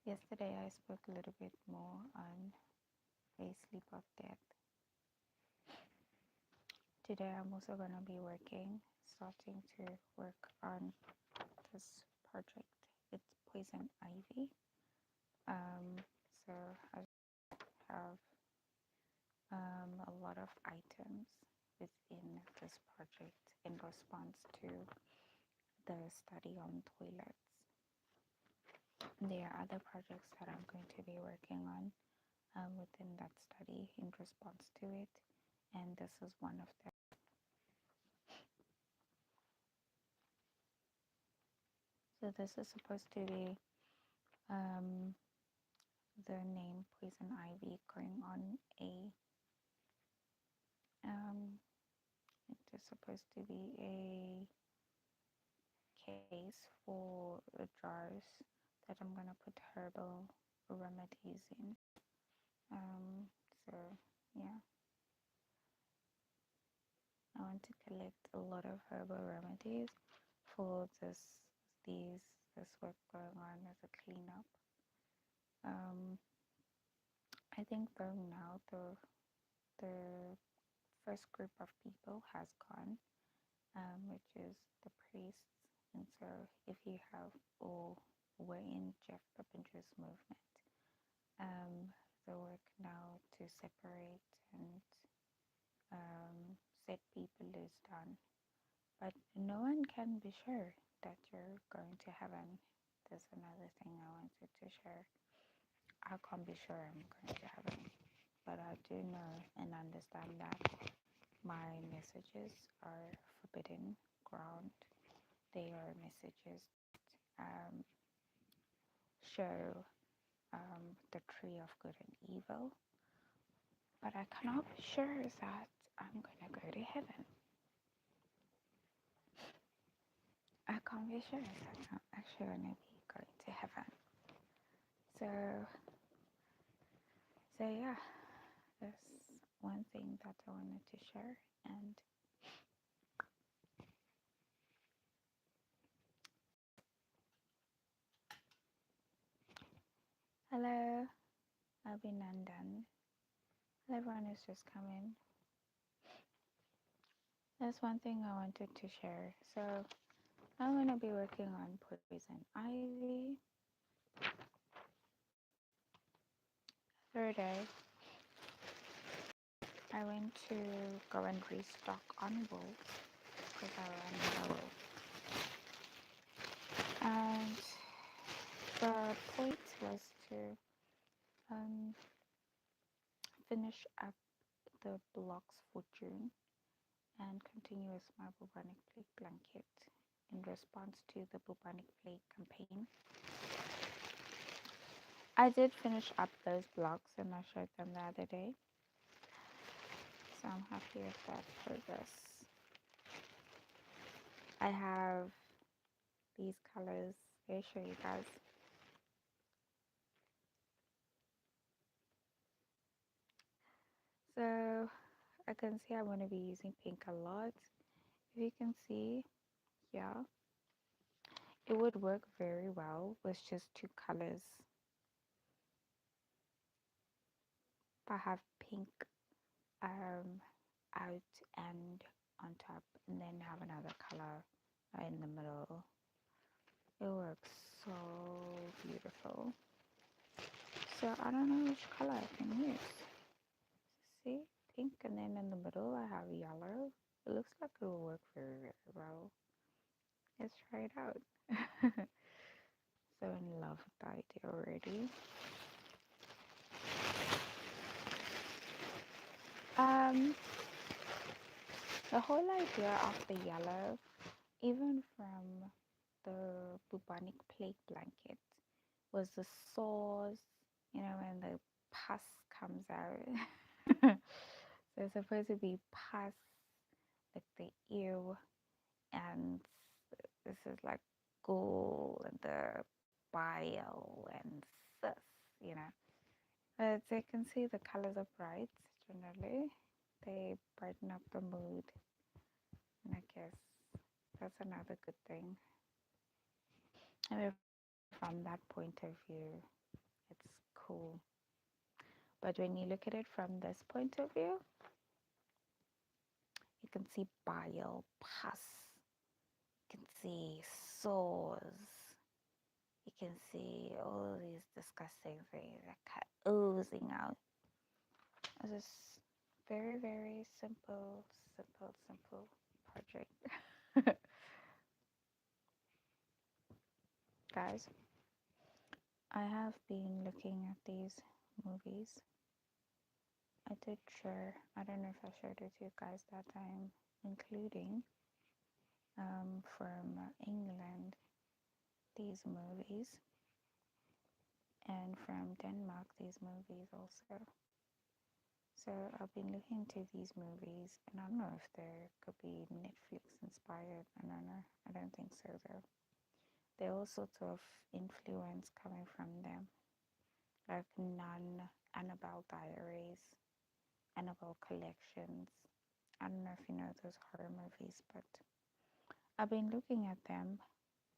Yesterday I spoke a little bit more on a sleep of death. Today I'm also going to be starting to work on this project. It's poison ivy. So I have a lot of items within this project in response to the study on toilets. There are other projects that I'm going to be working on within that study in response to it, and this is one of them. So this is supposed to be the name poison ivy going on it is supposed to be a case for the jars that I'm gonna put herbal remedies in. So yeah, I want to collect a lot of herbal remedies for this work going on as a cleanup. I think though now the first group of people has gone, which is the priests. And so if you have or were in Jeff Pepinger's movement, the work now to separate and set people is done. But no one can be sure that you're going to heaven. There's another thing I wanted to share. I can't be sure I'm going to heaven, but I do know and understand that my messages are forbidden ground. They are messages that show the tree of good and evil, but I cannot be sure that I'm going to go to heaven. I can't be sure that I'm actually going to be going to heaven. So yeah, that's one thing that I wanted to share. And hello, Abhinandan. Everyone is just coming. That's one thing I wanted to share. So I'm going to be working on poison ivy. Third day, I went to go and restock on wool because I ran out of wool. And the point was to finish up the blocks for June and continue with my bubonic plague blanket in response to the bubonic plague campaign. I did finish up those blocks and I showed them the other day, so I'm happy with that progress. I have these colors. I'll show you guys. So I can see I'm going to be using pink a lot. If you can see, yeah, it would work very well with just two colors. If I have pink out and on top, and then have another color in the middle, it works so beautiful. So I don't know which color I can use. See, pink, and then in the middle I have yellow. It looks like it will work very, very well. Let's try it out. So in love with the idea already. The whole idea of the yellow, even from the bubonic plague blanket, was the sores, when the pus comes out. So it's supposed to be pus, like the ew, and this is like gall and the bile and cis. As you can see, the colors are bright generally. They brighten up the mood, and I guess that's another good thing. I mean, from that point of view, cool. But when you look at it from this point of view, you can see bile, pus, you can see sores, you can see all these disgusting things that cut oozing out. It's just very, very simple project. Guys, I have been looking at these movies. I did share, I don't know if I shared with you guys that I'm including from England these movies, and from Denmark these movies also. So I've been looking to these movies, and I don't know if there could be Netflix inspired. I don't know. I don't think so though. There are all sorts of influence coming from them, like Nun, Annabelle Diaries, Annabelle Collections. I don't know if you know those horror movies, but I've been looking at them,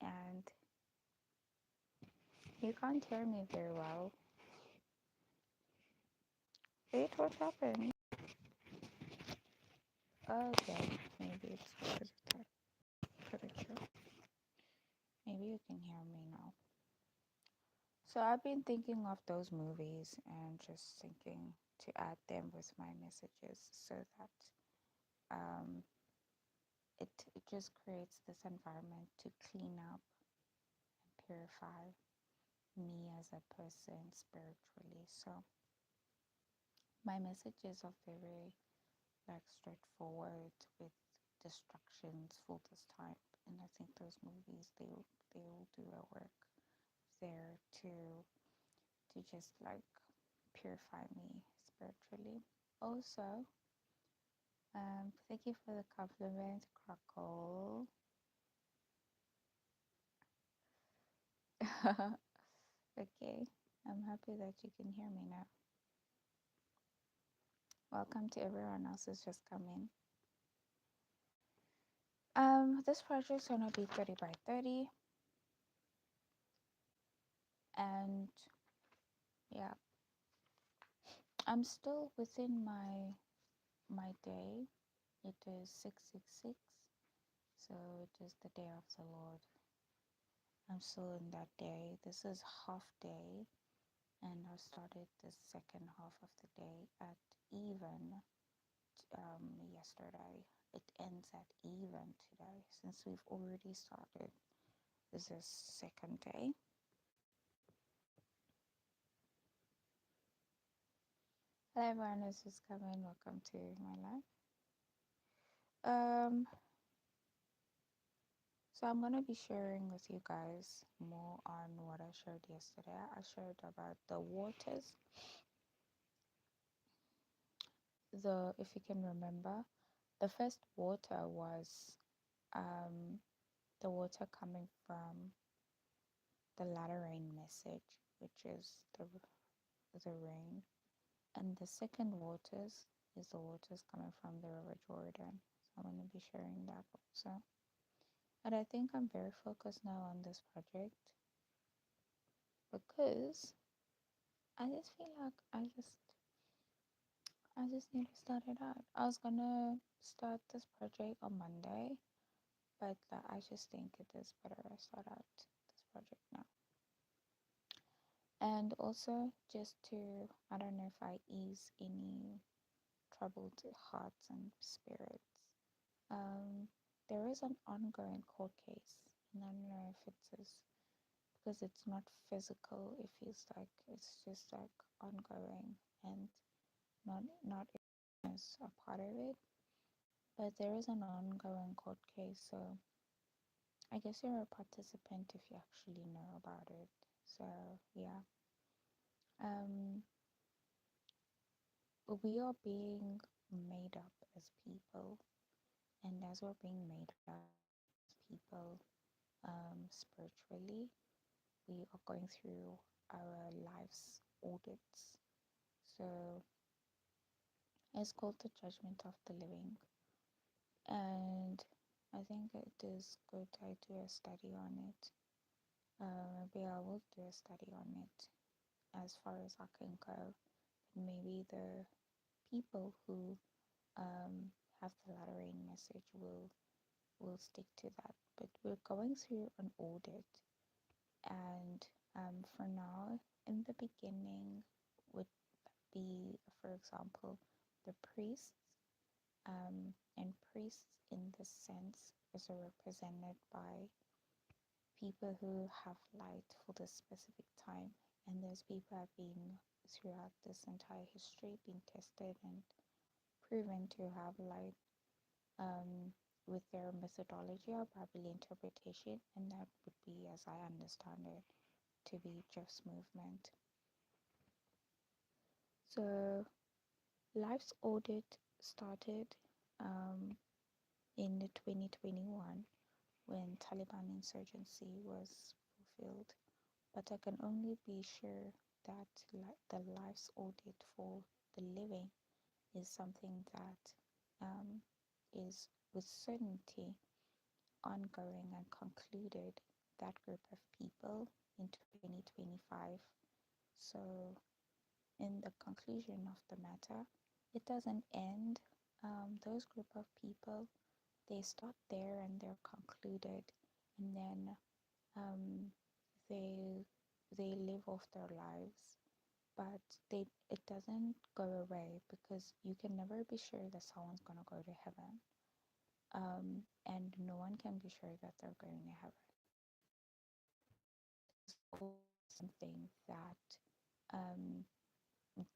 and you can't hear me very well. Wait, what happened? Okay, maybe it's because of that picture. Maybe you can hear me now. So I've been thinking of those movies and just thinking to add them with my messages so that um, it just creates this environment to clean up and purify me as a person spiritually. So my messages are very like straightforward with distractions for this time, and I think those movies they will do a work there to just like purify me spiritually. Also, thank you for the compliment, Crackle. Okay, I'm happy that you can hear me now. Welcome to everyone else who's just come in. This project's gonna be 30 by 30, and yeah, I'm still within my day. It is 666, so it is the day of the Lord. I'm still in that day. This is half day, and I started the second half of the day at even yesterday. It ends at even today, since we've already started. This is second day. Hello everyone who's just come in. Welcome to my live. So I'm gonna be sharing with you guys more on what I shared yesterday. I shared about the waters. If you can remember, the first water was the water coming from the latter rain message, which is the rain, and the second waters is the waters coming from the River Jordan. So I'm going to be sharing that also. And I think I'm very focused now on this project because I just feel like I just need to start it out. I was gonna start this project on Monday, but I just think it is better I start out this project now. And also just to, I don't know if I ease any troubled hearts and spirits. There is an ongoing court case, and I don't know if it's because it's not physical. It feels like it's just like ongoing, and not as a part of it. But there is an ongoing court case, so I guess you're a participant if you actually know about it. So yeah, um, we are being made up as people, and as we're being made up as people, spiritually, we are going through our lives audits. So it's called the Judgment of the Living, and I think it is good I do a study on it. Maybe I will do a study on it as far as I can go. Maybe the people who have the lettering message will stick to that. But we're going through an audit, and for now, in the beginning, would be, for example, the priests, and priests in this sense is represented by people who have light for this specific time, and those people have been throughout this entire history been tested and proven to have light, with their methodology or Bible interpretation, and that would be, as I understand it, to be Jeff's movement. So Life's audit started um, in the 2021 when Taliban insurgency was fulfilled, but I can only be sure that the Life's audit for the living is something that um, is with certainty ongoing and concluded that group of people in 2025. So, in the conclusion of the matter, it doesn't end. Those group of people, they start there and they're concluded, and then um, they they live off their lives, but it doesn't go away because you can never be sure that someone's gonna go to heaven, and no one can be sure that they're going to heaven. There's always something um,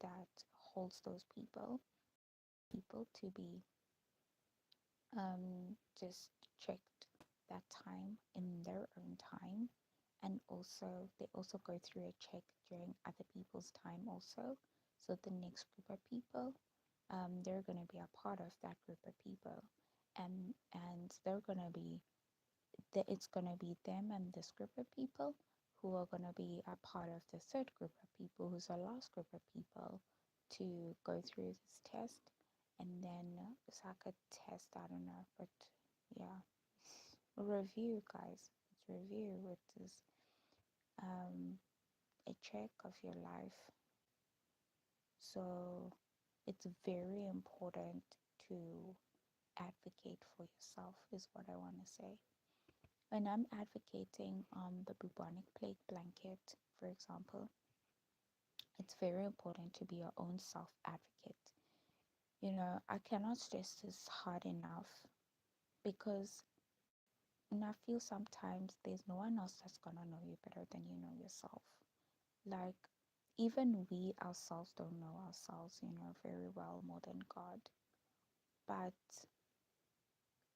that holds those people to be just checked that time in their own time, and also they also go through a check during other people's time also. So the next group of people, they're going to be a part of that group of people, and they're going to be it's going to be them and this group of people who are going to be a part of the third group of people, who's the last group of people to go through this test. And then it's like a test, I don't know, but yeah, a review, guys. It's review. It is um, a check of your life. So it's very important to advocate for yourself, is what I want to say. When I'm advocating on the bubonic plague blanket, for example, it's very important to be your own self advocate. You know, I cannot stress this hard enough because, and I feel sometimes there's no one else that's gonna know you better than you know yourself. Like, even we ourselves don't know ourselves, very well more than God. But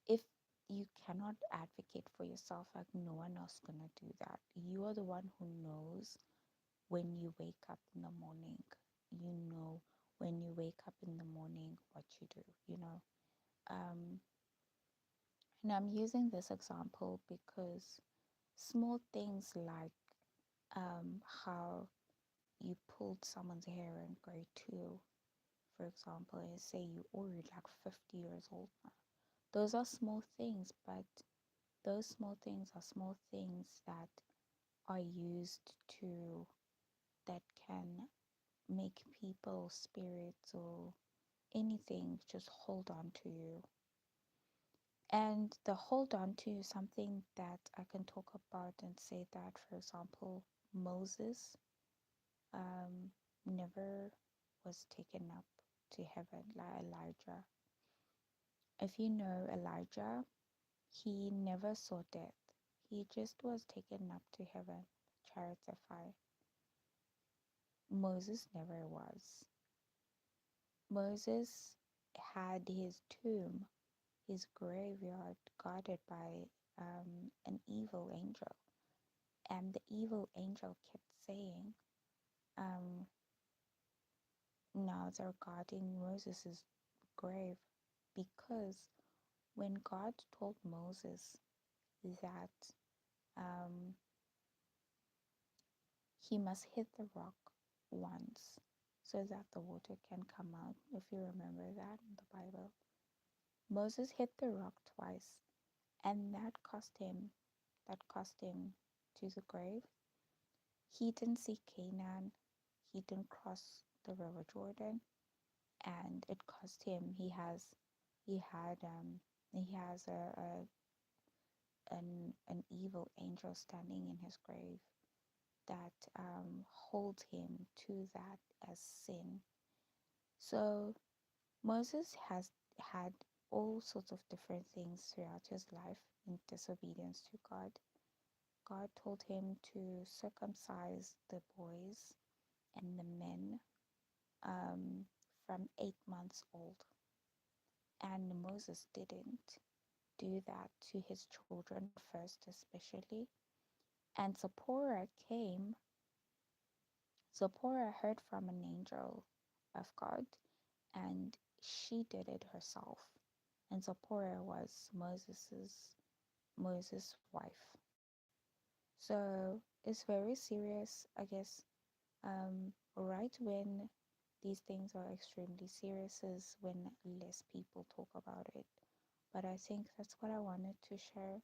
if you cannot advocate for yourself, like no one else gonna do that. You are the one who knows when you wake up in the morning. You know when you wake up in the morning what you do. Um, and I'm using this example because small things like how you pulled someone's hair in grade two, for example, and say you already like 50 years old now. Those are small things, but those small things are small things that are used to, that can make people, spirits, or anything just hold on to you. And the hold on to something that I can talk about and say that, for example, Moses never was taken up to heaven like Elijah. If you know Elijah, he never saw death. He just was taken up to heaven, chariots of fire. Moses never was. Moses had his tomb, his graveyard, guarded by an evil angel. And the evil angel kept saying, um, now they're guarding Moses' grave, because when God told Moses that um, he must hit the rock once so that the water can come out, if you remember that in the Bible, Moses hit the rock twice, and that cost him to the grave. He didn't see Canaan. he didn't cross the River Jordan, and it cost him. He had he has an evil angel standing in his grave that holds him to that as sin. So Moses has had all sorts of different things throughout his life in disobedience to God. God told him to circumcise the boys and the men um, from 8 months old. And Moses didn't do that to his children first, especially. And Zipporah heard from an angel of God, and she did it herself. And Zipporah was Moses' wife. So it's very serious, I guess. Right when these things are extremely serious is when less people talk about it. But I think that's what I wanted to share.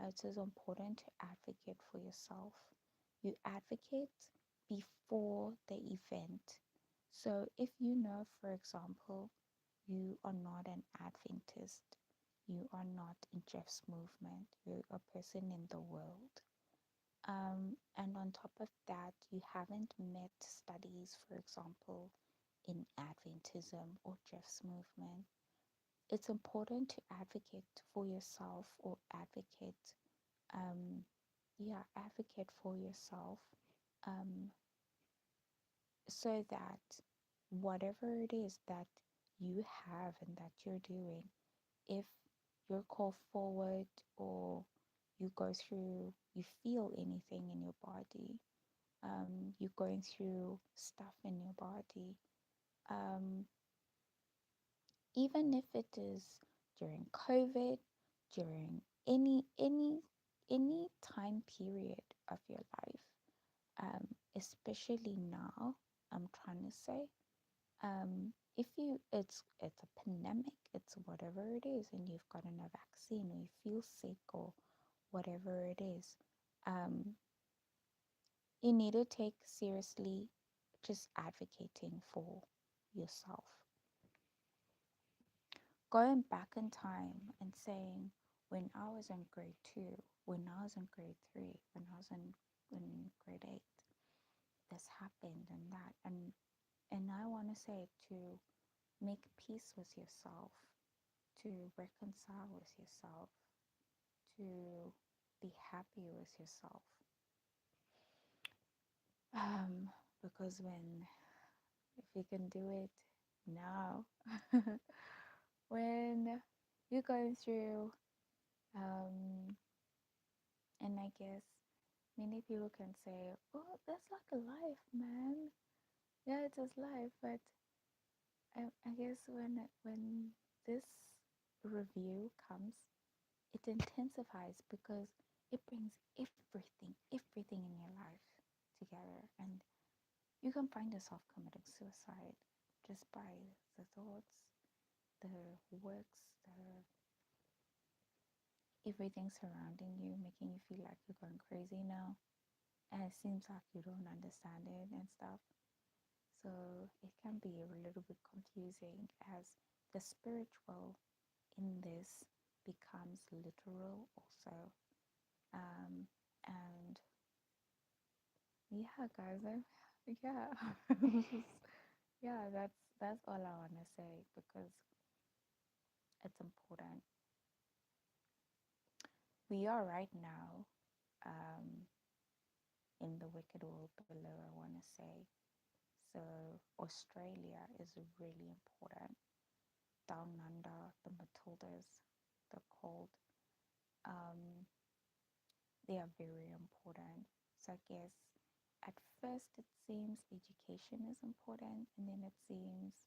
It is important to advocate for yourself. You advocate before the event. So if you know, for example, you are not an Adventist, you are not in Jeff's movement, you're a person in the world. And on top of that, you haven't met studies, for example, in Adventism or Jeff's movement. It's important to advocate for yourself or um, advocate for yourself um, so that whatever it is that you have and that you're doing, if you're called forward or you go through, you feel anything in your body, you're going through stuff in your body, um, even if it is during COVID, during any time period of your life, especially now, I'm trying to say, if you it's a pandemic, it's whatever it is, and you've gotten a vaccine or you feel sick or whatever it is, um, you need to take seriously just advocating for yourself. Going back in time and saying, when I was in grade two, when I was in grade three, when I was in grade eight, this happened and that. And I want to say to make peace with yourself, to reconcile with yourself, to be happy with yourself. Because if you can do it now, when you're going through, and I guess many people can say, "Oh, that's like a life, man." Yeah, it is life, but I guess when this review comes, it intensifies because it brings everything in your life together, and you can find yourself committing suicide just by the thoughts, the works, the everything surrounding you, making you feel like you're going crazy now, and it seems like you don't understand it and stuff. So it can be a little bit confusing as the spiritual in this becomes literal also. And yeah, guys, yeah, yeah, that's all I want to say because it's important. We are right now um, in the wicked world below, I want to say. So Australia is really important. Down under, the Matildas, they're called. Um, they are very important. So I guess at first it seems education is important, and then it seems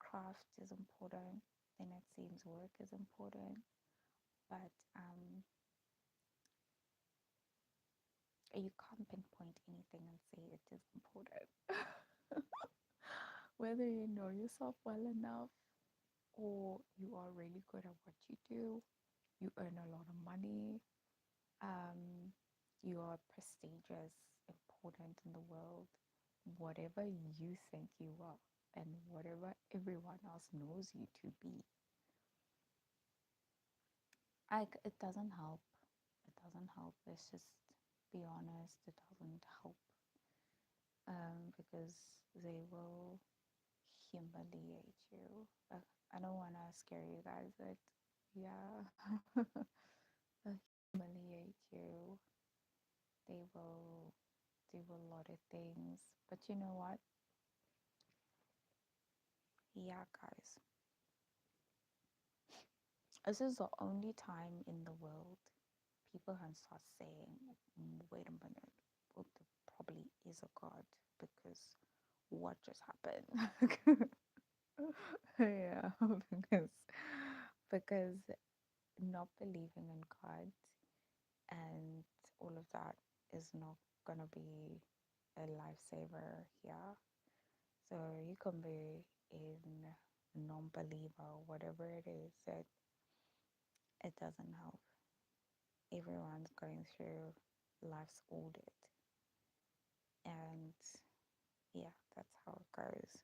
craft is important, then it seems work is important. But you can't pinpoint anything and say it is important. Whether you know yourself well enough or you are really good at what you do, you earn a lot of money, um, you are prestigious, important in the world. whatever you think you are and whatever everyone else knows you to be. It doesn't help. It doesn't help. Let's just be honest. It doesn't help. Because they will humiliate you. I don't want to scare you guys, but yeah, they'll humiliate you. They will do a lot of things. But you know what? Yeah, guys, this is the only time in the world people can start saying, wait a minute, well, there probably is a God because what just happened? Yeah, because not believing in God and all of that is not gonna be a lifesaver here. So you can be in non-believer, whatever it is, that it doesn't help. Everyone's going through life's audit, and yeah, that's how it goes.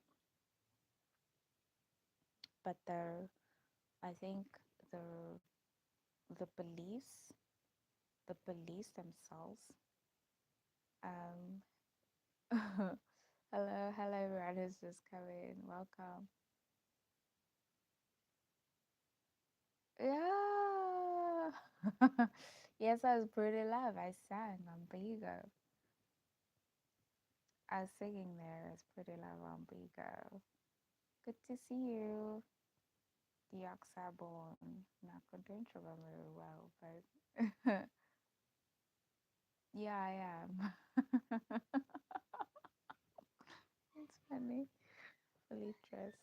But I think the the beliefs, the beliefs themselves. Um, hello, everyone who's just come in. Welcome. Yeah. Yes, I was pretty live. I sang on Bigo. I was singing there. It's pretty live on Bigo. Good to see you. The Oxabon. Not don't remember very well, but yeah, I am. It's funny. Fully dressed.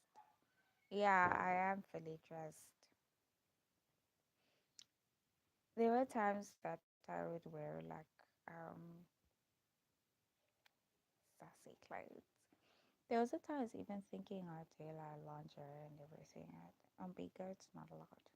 Yeah, I am fully dressed. There were times that I would wear like um sassy clothes. There was a time I was even thinking I'd do like lingerie and everything. On Bigo, it's not allowed.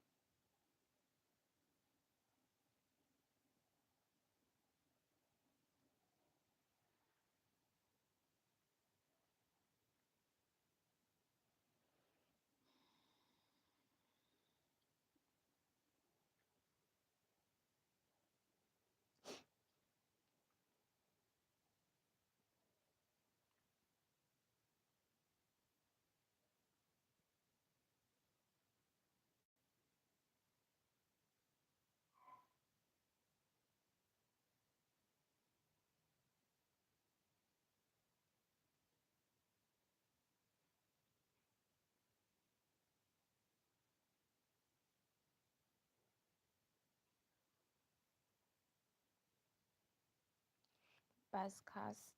'Buzzcast.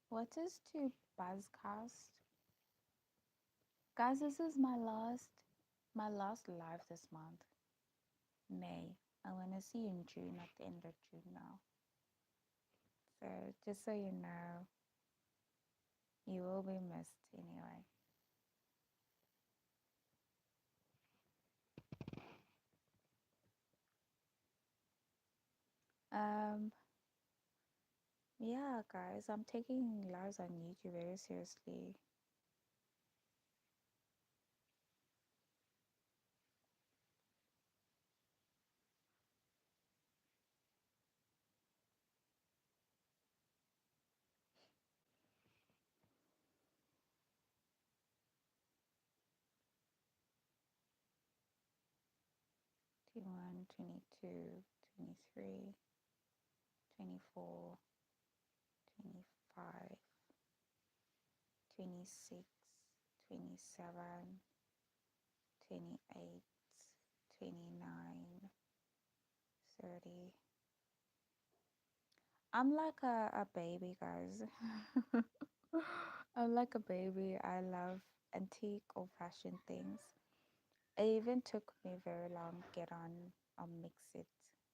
What is to Buzzcast? Guys, this is my last live this month. May. I'm gonna see you in June at the end of June now. So just so you know, you will be missed anyway. Um, yeah, guys, I'm taking lives on YouTube very seriously. 21, 22, 23, 24, 25, 26, 27, 28, 29, 30. I'm like a baby, guys. I'm like a baby. I love antique old fashioned things. It even took me very long to get on Mix It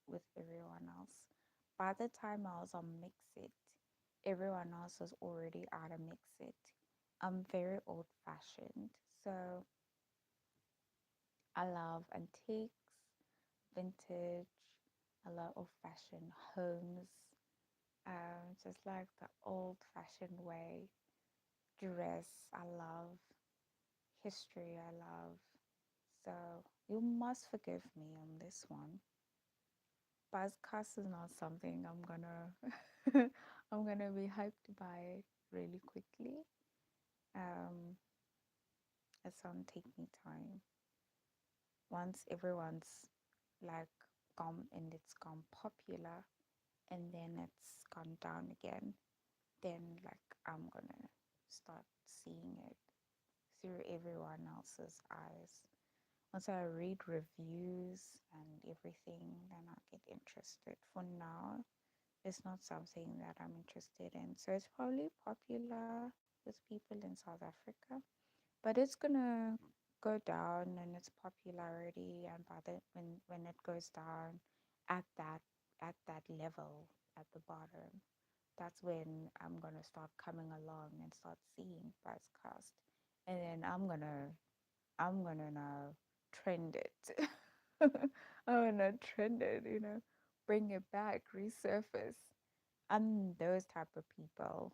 with everyone else. By the time I was on Mix It, everyone else was already out of Mix It. I'm very old fashioned, so I love antiques, vintage. I love old fashioned homes, just like the old fashioned way. dress, I love history, I love. So you must forgive me on this one. Buzzcast is not something I'm gonna I'm gonna be hyped by really quickly. Um, it's gonna take me time. Once everyone's like gone and it's gone popular and then it's gone down again, then like I'm gonna start seeing it through everyone else's eyes. Once I read reviews and everything, then I'll get interested. For now, it's not something that I'm interested in. So it's probably popular with people in South Africa, but it's gonna go down in its popularity, and by the when it goes down at that level at the bottom, that's when I'm gonna start coming along and start seeing Buzzcast, and then I'm gonna now trend it. I'm gonna trend it, bring it back, resurface. I'm those type of people.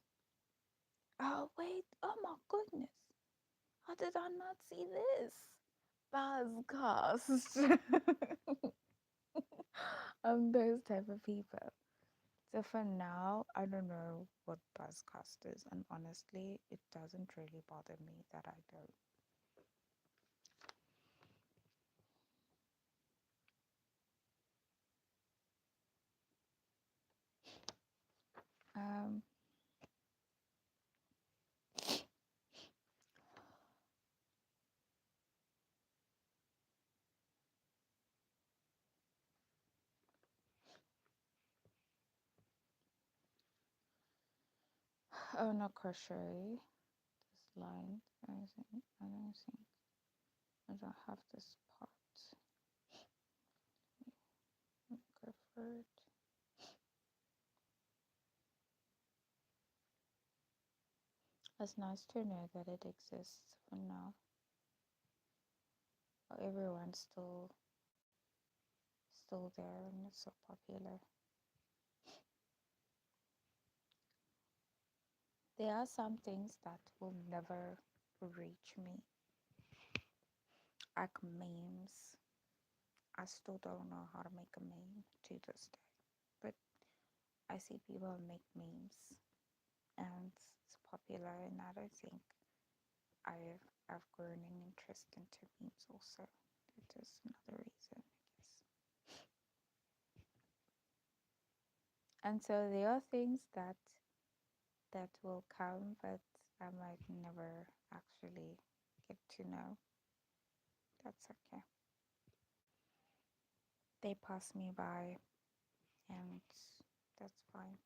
Oh wait, oh my goodness. How did I not see this? Buzzcast. I'm those type of people. So for now, I don't know what Buzzcast is, and honestly, it doesn't really bother me that I don't. Um, oh, not crochet. This line. I don't have this part. Go for it. It's nice to know that it exists for now. Everyone's still there and it's so popular. There are some things that will never reach me, like memes. I still don't know how to make a meme to this day, but I see people make memes and it's popular, and I don't think I've grown an interest into memes also. That is another reason, I guess. And so there are things that will come, but I might never actually get to know. That's okay. They pass me by, and that's fine.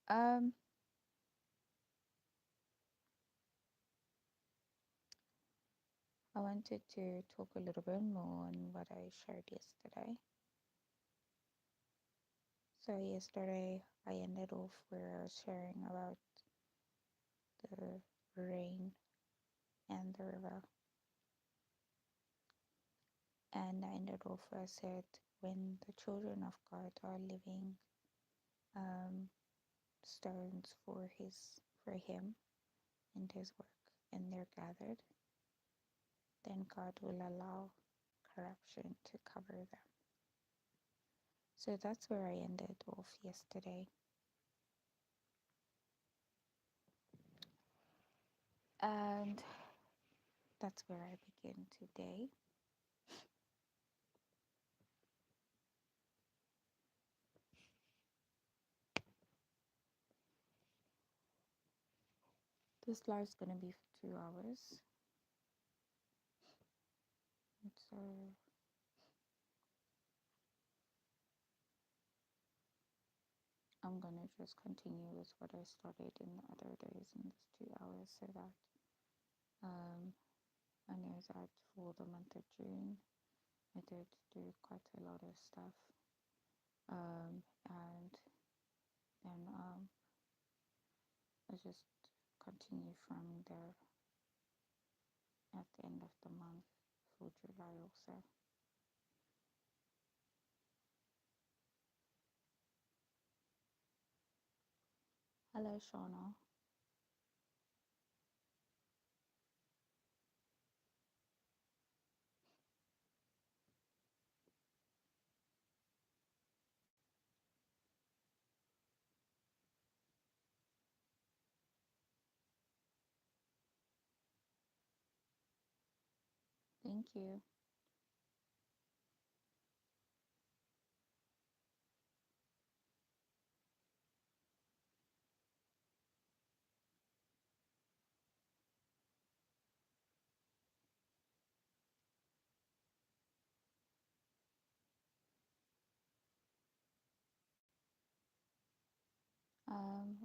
Um, I wanted to talk a little bit more on what I shared yesterday. So yesterday I ended off where I was sharing about the rain and the river. And I ended off where I said when the children of God are living um, stones for him and his work, and they're gathered, then God will allow corruption to cover them. So that's where I ended off yesterday. And that's where I begin today. This live is going to be for 2 hours. And so I'm going to just continue with what I started in the other days in this 2 hours so that um, I know that for the month of June, I did do quite a lot of stuff. And then I just continue from there at the end of the month for July also. Hello, Shauna. Thank you.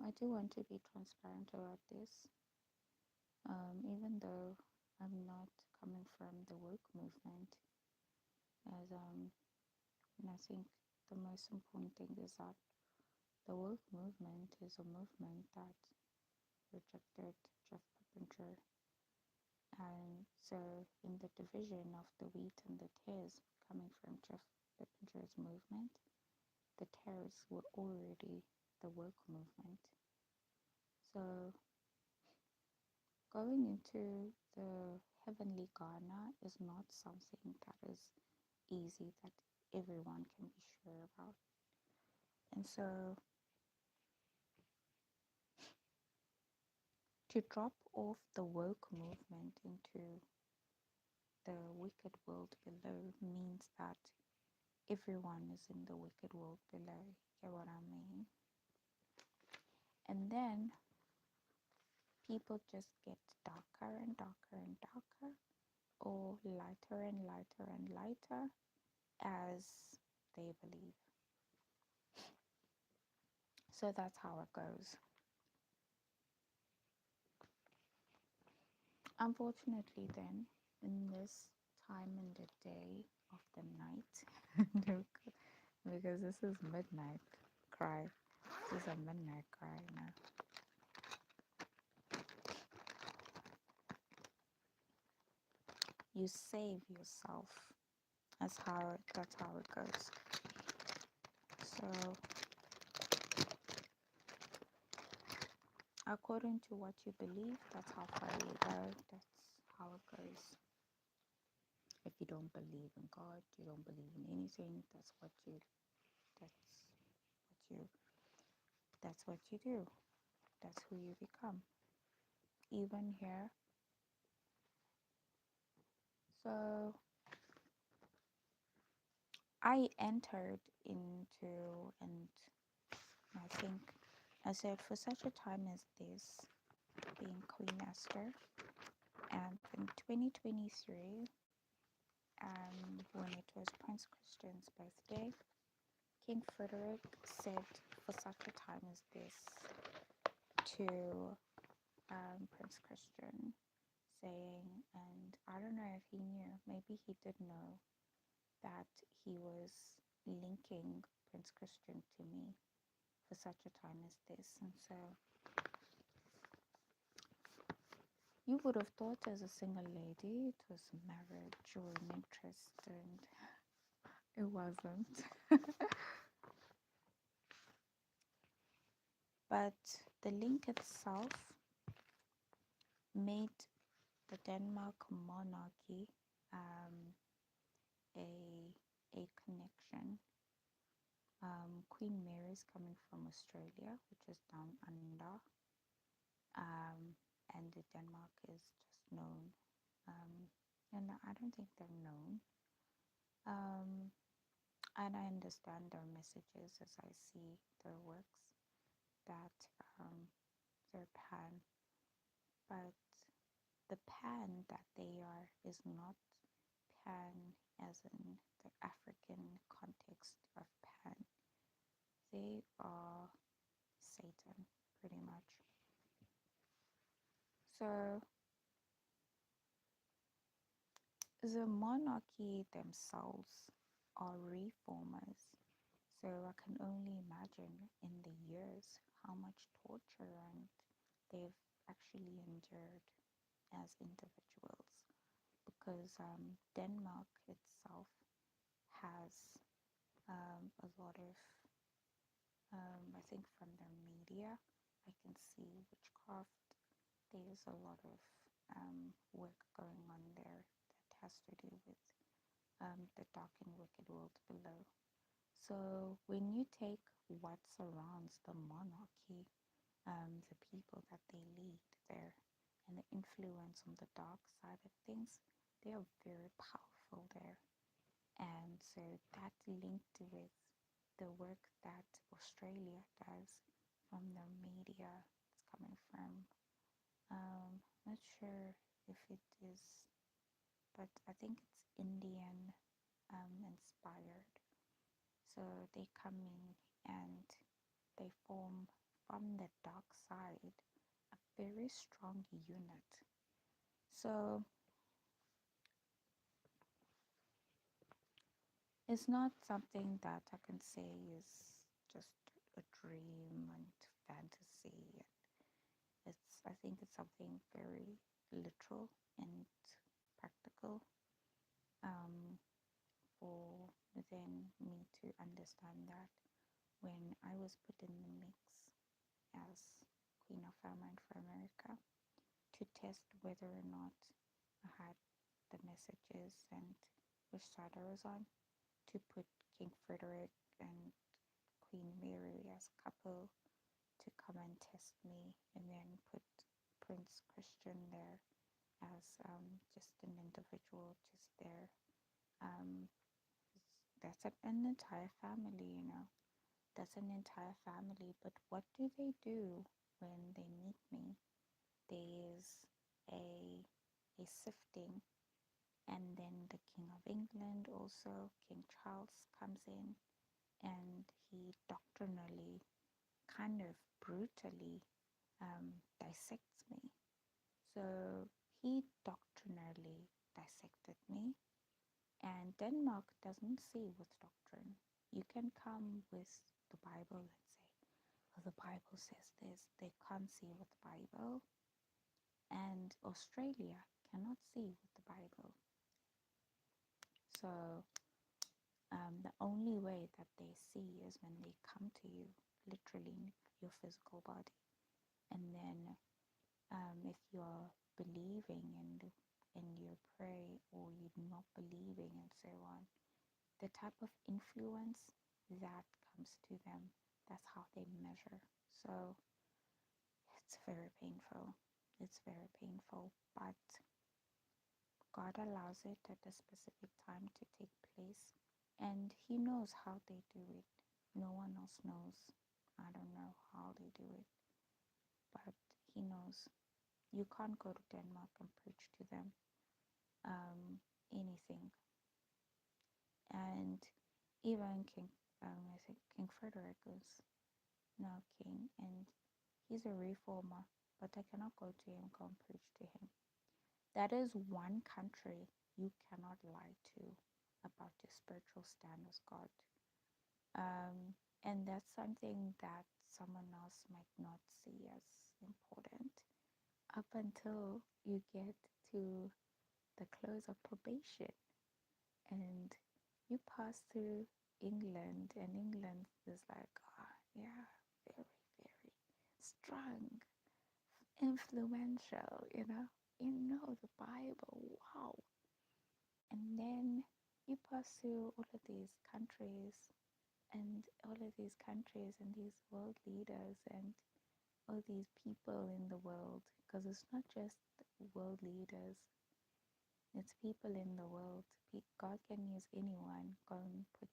I do want to be transparent about this, even though I'm not coming from the woke movement, as and I think the most important thing is that the woke movement is a movement that rejected Jeff Peppinger, and so in the division of the wheat and the tares coming from Jeff Peppinger's movement, the tares were already the woke movement. So going into the heavenly Ghana is not something that is easy, that everyone can be sure about. And so to drop off the woke movement into the wicked world below means that everyone is in the wicked world below. Get what I mean? And then people just get darker and darker and darker, or lighter and lighter and lighter as they believe. So that's how it goes. Unfortunately, then, in this time in the day of the night, because this is midnight cry, this is a midnight cry now. You save yourself. That's how it goes. So according to what you believe, that's how far you go. That's how it goes. If you don't believe in God, you don't believe in anything, that's what you that's what you do. That's who you become. Even here. So I entered into, and I think I said, for such a time as this, being Queen Esther, and in 2023, when it was Prince Christian's birthday, King Frederick said, for such a time as this, to Prince Christian, saying, and I don't know if he knew, maybe he did know, that he was linking Prince Christian to me for such a time as this. And so you would have thought, as a single lady, it was marriage or an interest, and it wasn't. But the link itself made the Denmark monarchy a a connection. Queen Mary's coming from Australia, which is down under, and the Denmark is just known. And I don't think they're known. And I understand their messages as I see their works, that they're pan, but the pan that they are is not pan as in the African context of pan. They are Satan, pretty much. So the monarchy themselves are reformers. So I can only imagine in the years how much torture and they've actually endured as individuals. Because Denmark itself has a lot of, I think from the media, I can see witchcraft. There's a lot of work going on there that has to do with the dark and wicked world below. So when you take what surrounds the monarchy, the people that they lead there, and the influence on the dark side of things, they are very powerful there. And so that's linked with the work that Australia does from the media. It's coming from, not sure if it is, but I think it's Indian inspired. So they come in and they form from the dark side a very strong unit. So it's not something that I can say is just a dream and fantasy. I think it's something very literal and practical, um, for then me to understand that when I was put in the mix as Queen of Fairmont for America to test whether or not I had the messages and which side I was on, to put King Frederick and Queen Mary as a couple to come and test me, and then put Prince Christian there as just an individual, just there. Um, that's an entire family. That's an entire family. But what do they do when they meet me? There's a a sifting, and then the King of England also, King Charles, comes in, and he doctrinally, kind of brutally, dissects me. So he doctrinally dissected me, and Denmark doesn't see with doctrine. You can come with the Bible and say, well, the Bible says this. They can't see with the Bible, and Australia cannot see with the Bible. So the only way that they see is when they come to you, literally your physical body. And then if you're believing and you pray, or you're not believing and so on, the type of influence that comes to them, that's how they measure. So it's very painful. It's very painful, but God allows it at a specific time to take place, and He knows how they do it. No one else knows. I don't know how they do it, but He knows. You can't go to Denmark and preach to them anything. And even I think King Frederick is now king, and he's a reformer, but I cannot go to him, go and preach to him. That is one country you cannot lie to about your spiritual stand as God. And that's something that someone else might not see as important up until you get to the close of probation and you pass through England, and England is like, oh, yeah, very, very strong, influential. You know the Bible, wow. And then you pass through all of these countries and all of these countries and these world leaders and all these people in the world, because it's not just world leaders, it's people in the world. God can use anyone. Go and put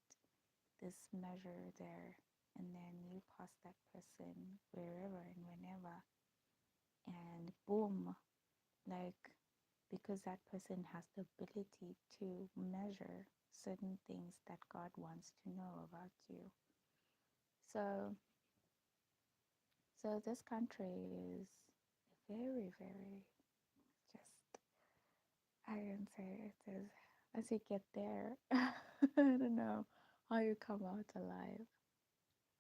this measure there, and then you pass that person wherever and whenever, and boom, like, because that person has the ability to measure certain things that God wants to know about you. So this country is very, very, just, I can say it is as you get there. I don't know how you come out alive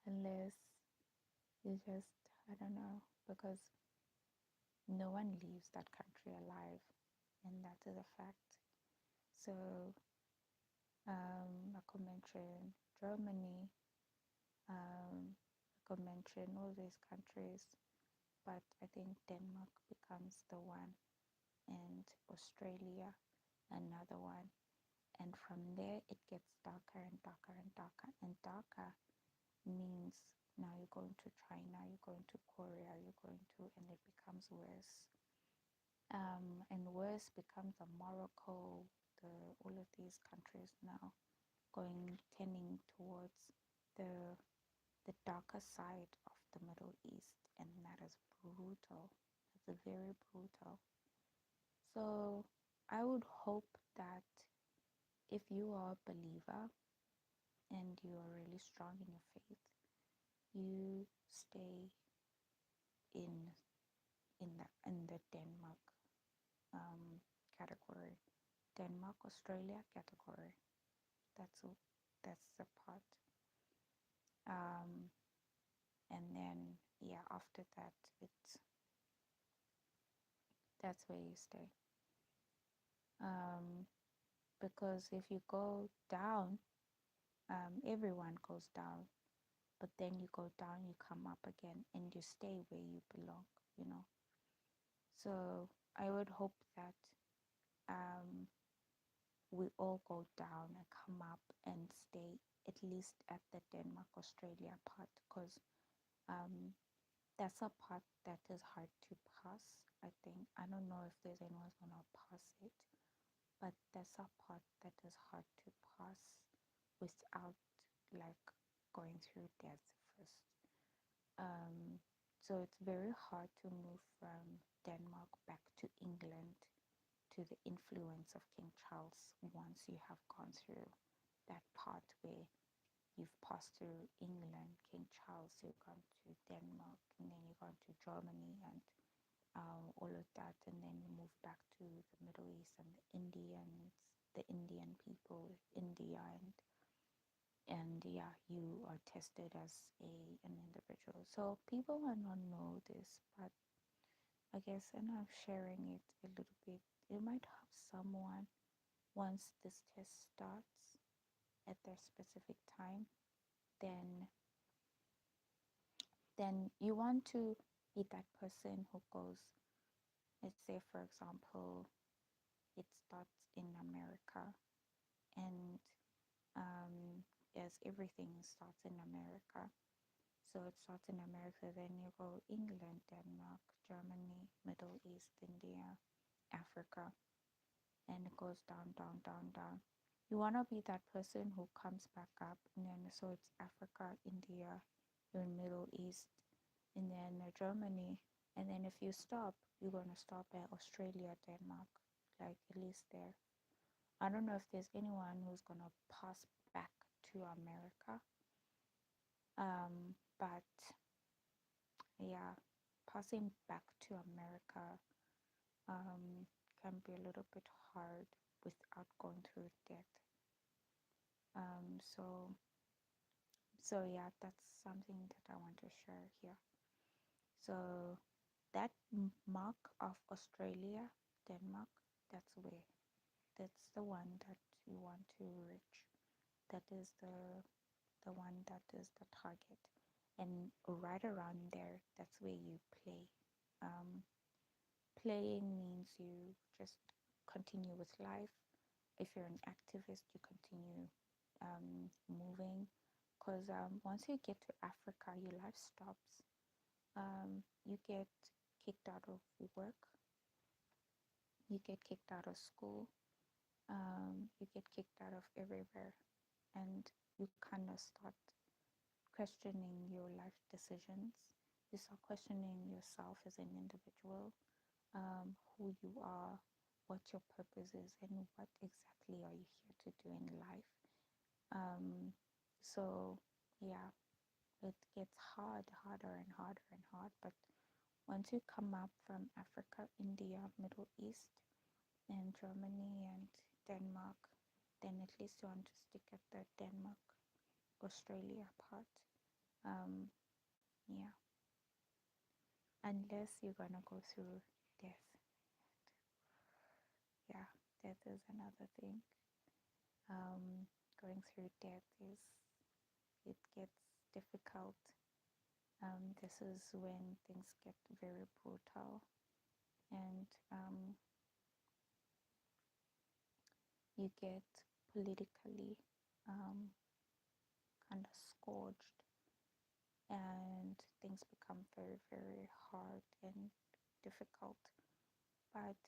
unless you just, I don't know, because no one leaves that country alive, and that is a fact. So, I could mention Germany, I could mention all these countries, but I think Denmark becomes the one, and Australia another one. And from there, it gets darker and darker and darker and darker. Means now you're going to China, you're going to Korea, you're going to, and it becomes worse. And worse becomes a Morocco, all of these countries now going tending towards the the darker side of the Middle East, and that is brutal. It's very brutal. So I would hope that if you are a believer and you are really strong in your faith, you stay in in the Denmark category, Denmark Australia category. That's a, that's the part. Um, and then yeah, after that, it's that's where you stay. Um, because if you go down, everyone goes down, but then you go down, you come up again, and you stay where you belong. You know. So I would hope that um, we all go down and come up and stay at least at the Denmark Australia part, because um, that's a part that is hard to pass. I think I don't know if there's anyone's gonna pass it, but that's a part that is hard to pass without like going through death first. So it's very hard to move from Denmark back to England to the influence of King Charles once you have gone through that part where you've passed through England, King Charles, you've gone to Denmark, and then you've gone to Germany and all of that, and then you move back to the Middle East and the Indian people, India, and yeah, you are tested as an individual. So people might not know this, but I guess, and I'm sharing it a little bit. It might help someone once this test starts at their specific time. Then, then you want to be that person who goes. Let's say, for example, it starts in America, and as everything starts in America. So it starts in America, then you go England, Denmark, Germany, Middle East, India, Africa, and it goes down, down, down, down. You want to be that person who comes back up, and then so it's Africa, India, your Middle East, and then Germany, and then if you stop, you're going to stop at Australia, Denmark, like at least there. I don't know if there's anyone who's going to pass back to America, but yeah, passing back to America can be a little bit hard without going through death. So yeah, that's something that I want to share here. So that mark of Australia, Denmark, that's the one that you want to reach. That is the one that is the target, and right around there, that's where you play. Um, Playing means you just continue with life. If you're an activist, you continue moving, because once you get to Africa, your life stops. You get kicked out of work, you get kicked out of school, you get kicked out of everywhere, and you kind of start questioning your life decisions. You start questioning yourself as an individual, who you are, what your purpose is, and what exactly are you here to do in life. So yeah, it gets harder and harder and hard. But once you come up from Africa, India, Middle East, and Germany and Denmark, then at least you want to stick at the Denmark Australia part. Um, yeah, unless you're gonna go through death. Yeah, death is another thing. Going through death is it gets difficult. This is when things get very brutal, and you get politically um, kind of scourged, and things become very, very hard and difficult. But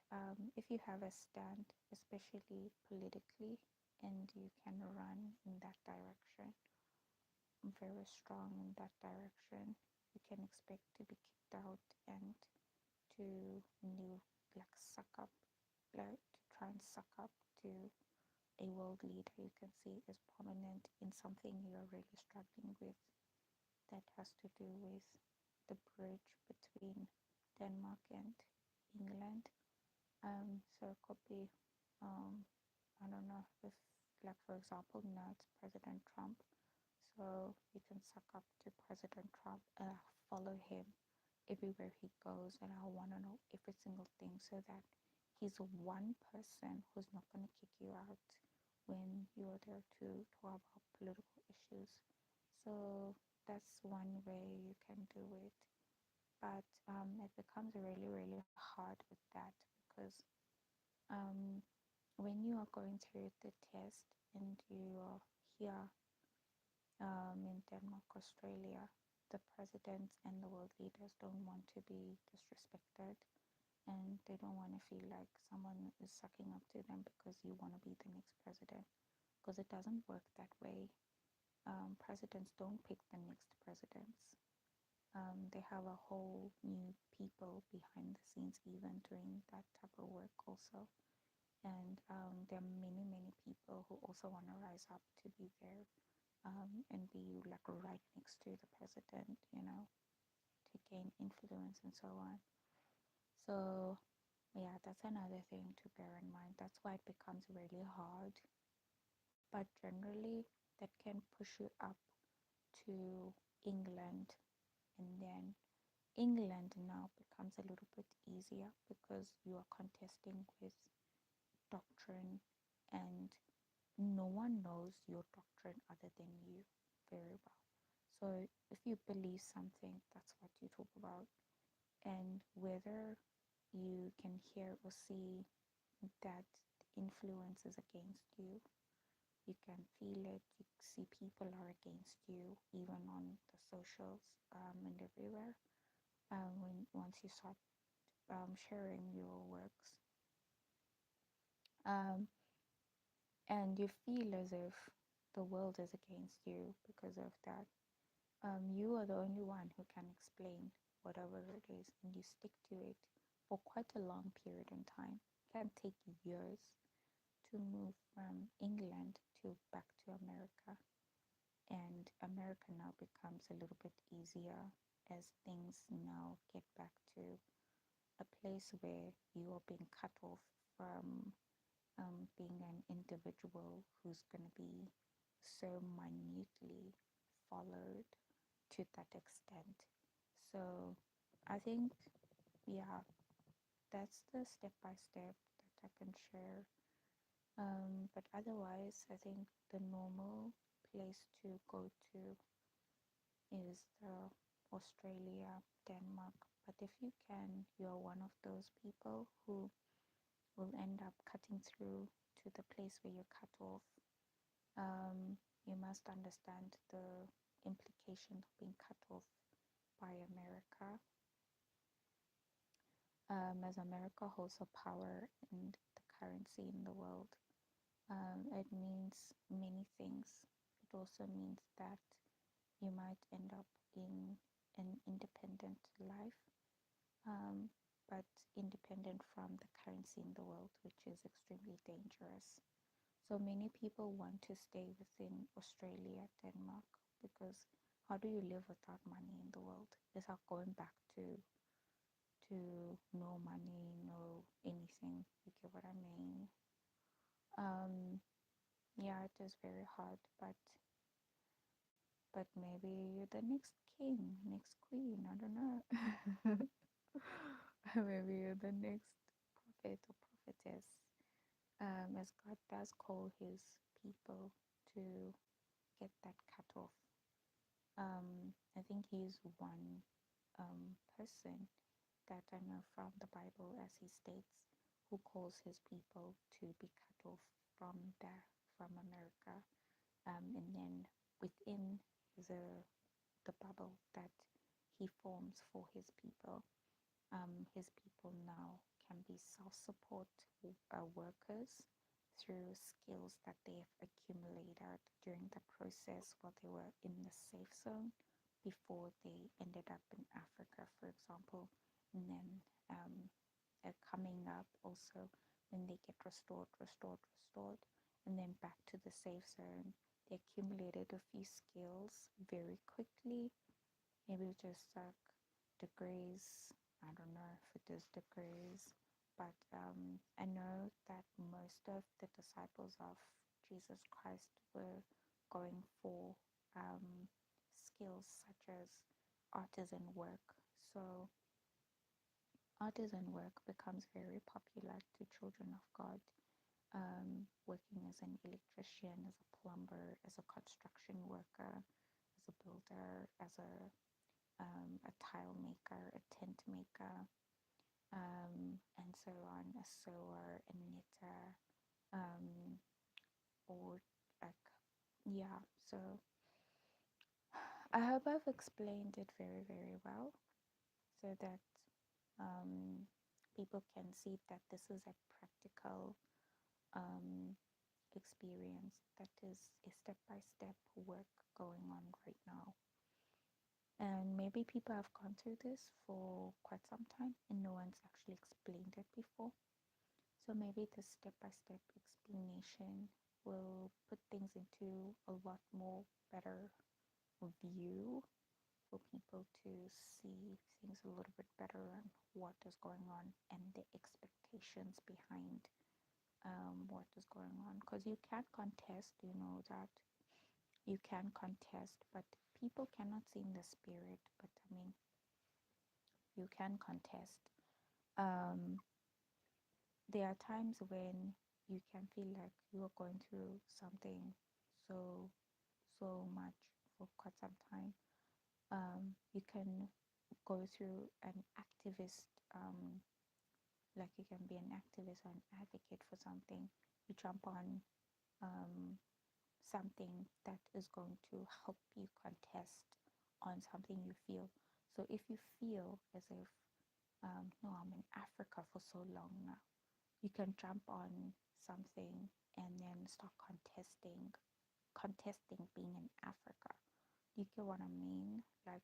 if you have a stand, especially politically, and you can run in that direction, very strong in that direction, you can expect to be kicked out and to new like suck up, like to try and suck up to a world leader you can see is prominent in something you're really struggling with that has to do with the bridge between Denmark and England. So it could be, I don't know if, like for example, now it's President Trump, so you can suck up to President Trump and follow him everywhere he goes, and I want to know every single thing so that he's one person who's not going to kick you out when you're there to talk about political issues. So that's one way you can do it. But it becomes really, really hard with that because um, when you are going through the test and you are here in Denmark, Australia, the presidents and the world leaders don't want to be disrespected, and they don't want to feel like someone is sucking up to them because you want to be the next president, because it doesn't work that way. Presidents don't pick the next presidents. They have a whole new people behind the scenes even doing that type of work also, and there are many, many people who also want to rise up to be there, and be like right next to the president, to gain influence and so on. So yeah, that's another thing to bear in mind. That's why it becomes really hard. But generally, that can push you up to England, and then England now becomes a little bit easier because you are contesting with doctrine, and no one knows your doctrine other than you very well. So if you believe something, that's what you talk about. And whether you can hear or see that influence is against you, you can feel it, you see people are against you, even on the socials, and everywhere. When once you start sharing your works, um, and you feel as if the world is against you because of that, you are the only one who can explain whatever it is, and you stick to it for quite a long period in time. It can take years to move from England to back to America, and America now becomes a little bit easier as things now get back to a place where you are being cut off from being an individual who's going to be so minutely followed to that extent. So I think, yeah, that's the step by step that I can share. But otherwise, I think the normal place to go to is Australia, Denmark. But if you can, you're one of those people who will end up cutting through to the place where you're cut off. You must understand the implication of being cut off by America, as America holds a power and the currency in the world. It means many things. It also means that you might end up in an independent life, um, but independent from the currency in the world, which is extremely dangerous. So many people want to stay within Australia, Denmark, because how do you live without money in the world? It's like going back to no money, no anything. You get what I Yeah, it is very hard, but maybe you're the next king, next queen. I don't know. Maybe you're the next prophet or prophetess. As God does call His people to get that cut off. I think He's one person that I know from the Bible, as He states, who calls His people to be cut off from from America, and then within the the bubble that He forms for His people. His people now can be self-support workers through skills that they've accumulated during the process while they were in the safe zone before they ended up in Africa, for example, and then coming up also when they get restored, and then back to the safe zone. They accumulated a few skills very quickly, maybe just like degrees. I don't know if it is degrees, but I know that most of the disciples of Jesus Christ were going for skills such as artisan work. So artisan work becomes very popular to children of God. Working as an electrician, as a plumber, as a construction worker, as a builder, as a tile maker, a tent maker, and so on, a sewer, a knitter, um, or like, yeah. So I hope I've explained it very, very well so that um, people can see that this is a practical um, experience that is a step by step work going on right now. And maybe people have gone through this for quite some time and no one's actually explained it before. So maybe the step by step explanation will put things into a lot more better view for people to see things a little bit better and what is going on and the expectations behind what is going on. Because you can't contest, you know, that you can contest, but people cannot see in the spirit. But I mean, you can contest. Um, there are times when you can feel like you are going through something so so much for quite some time. You can go through an activist, like you can be an activist or an advocate for something. You jump on something that is going to help you contest on something you feel. So if you feel as if, no, I'm in Africa for so long now, you can jump on something and then start contesting being in Africa. You get what I mean? Like,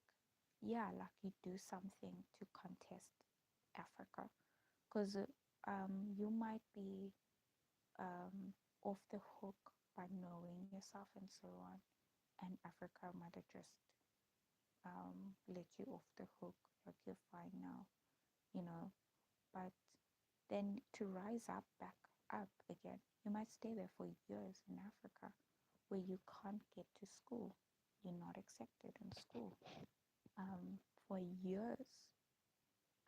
yeah, like you do something to contest Africa, because you might be off the hook by knowing yourself and so on, and Africa might have just let you off the hook, like you're fine now, you know. But then to rise up back up again, you might stay there for years in Africa where you can't get to school, you're not accepted in school for years,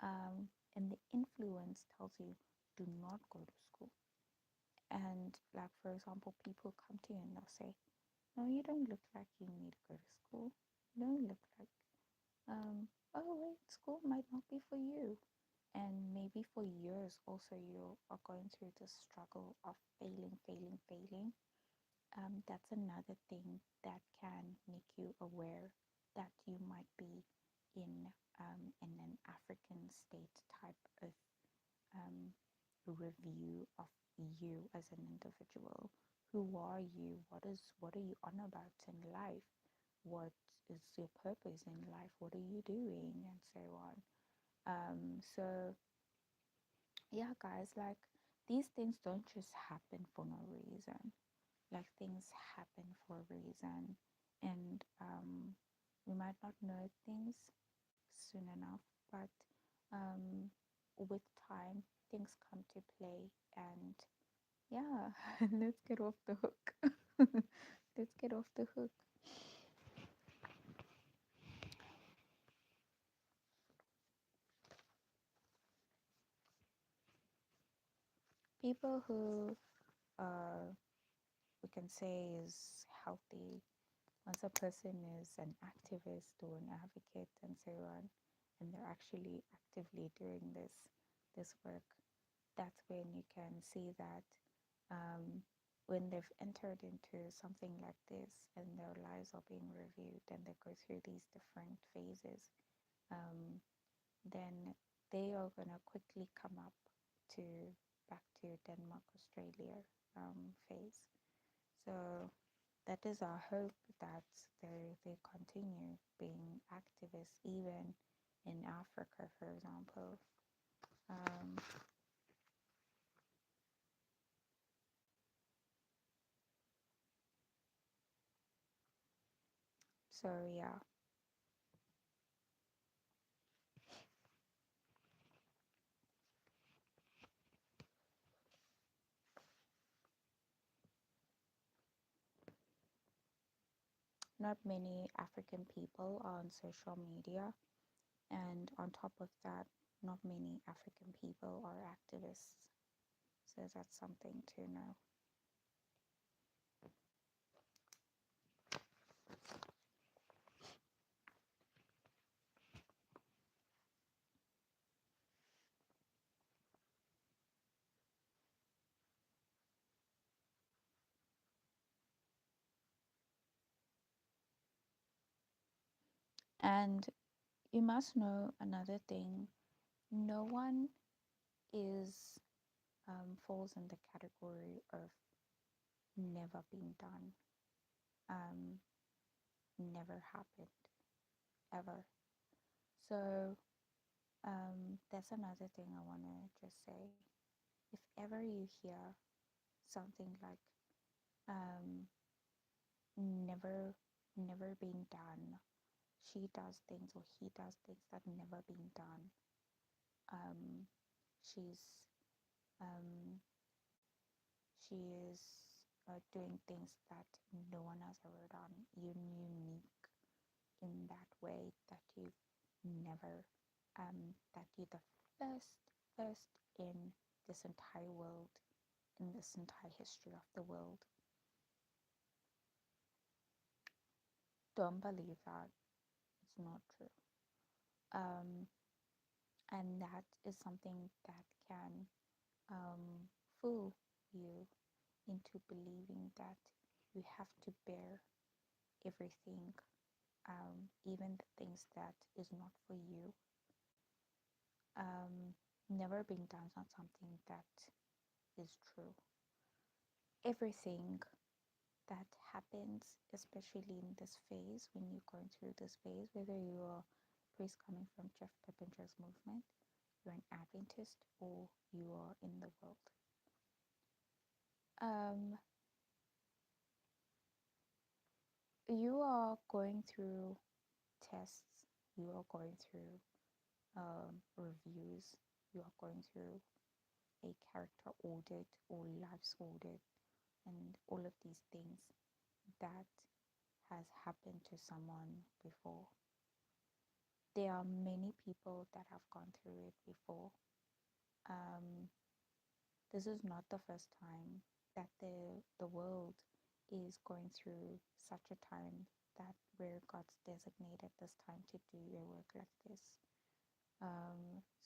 and the influence tells you do not go to school. And like, for example, people come to you and they'll say, no, you don't look like you need to go to school. You don't look like, oh wait, school might not be for you. And maybe for years also you are going through the struggle of failing. That's another thing that can make you aware that you might be in an African state type of um, review of you as an individual. Who are you? What are you on about in life? What is your purpose in life? What are you doing? And so on. So yeah, guys, like these things don't just happen for no reason. Like things happen for a reason, and we might not know things soon enough, but um, with time, things come to play, and yeah, let's get off the hook. Let's get off the hook. People who we can say is healthy. Once a person is an activist or an advocate and so on, and they're actually actively doing this work, that's when you can see that um, when they've entered into something like this and their lives are being reviewed and they go through these different phases, um, then they are going to quickly come up to back to Denmark, Australia phase. So that is our hope that they continue being activists even in Africa, for example. Um, so yeah, not many African people are on social media, and on top of that, not many African people are activists. So that's something to know. And you must know another thing: no one is falls in the category of never been done, um, never happened, ever. So that's another thing I want to just say. If ever you hear something like um, never, never been done, she does things or he does things that never been done. Um, she's um, she is doing things that no one has ever done. You're unique in that way that you've never, that you're the first in this entire world, in this entire history of the world. Don't believe that. It's not true. Um, and that is something that can fool you into believing that you have to bear everything, even the things that is not for you. Um, Never being done is not something that is true. Everything that happens, especially in this phase, when you're going through this phase, whether you are a priest coming from Jeff Pepinger's movement, you're an Adventist, or you are in the world. Um, you are going through tests, you are going through reviews, you are going through a character audit or life's audit, and all of these things that has happened to someone before. There are many people that have gone through it before. Um, this is not the first time that the world is going through such a time that where God's designated this time to do a work like this.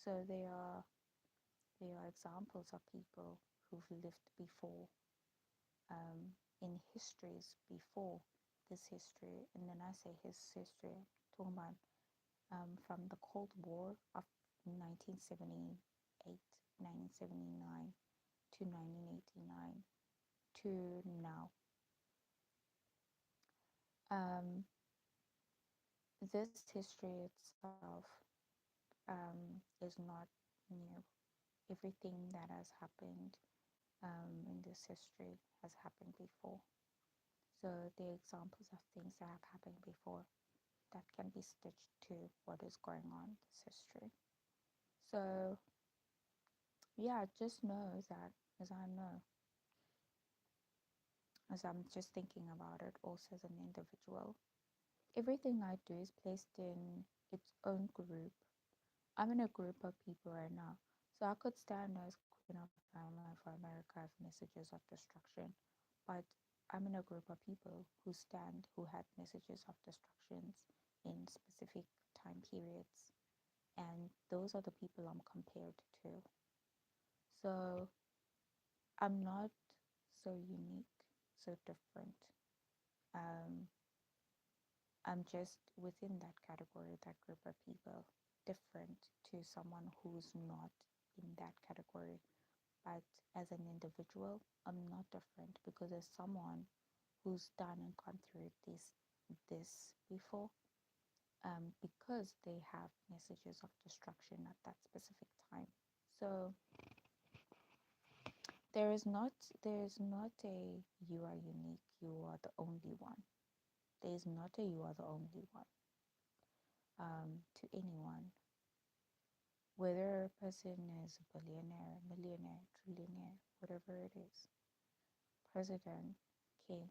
So there are examples of people who've lived before, in histories before this history. And then I say his history, I'm talking about from the Cold War of 1978, 1979 to 1989 to now. Um, this history itself is not new. Everything that has happened in this history has happened before. So the examples of things that have happened before that can be stitched to what is going on in this history. So yeah, just know that, as I know, as I'm just thinking about it also as an individual. Everything I do is placed in its own group. I'm in a group of people right now. So I could stand as Queen of Diamond for America with messages of destruction, but I'm in a group of people who had messages of destructions in specific time periods. And those are the people I'm compared to. So I'm not so unique, so different. Um, I'm just within that category, that group of people, different to someone who's not in that category. But as an individual, I'm not different because there's someone who's done and gone through this before, because they have messages of destruction at that specific time. So there is not a you are unique, you are the only one. There is not a you are the only one, to anyone, whether a person is a billionaire, millionaire, trillionaire, whatever it is, president, king,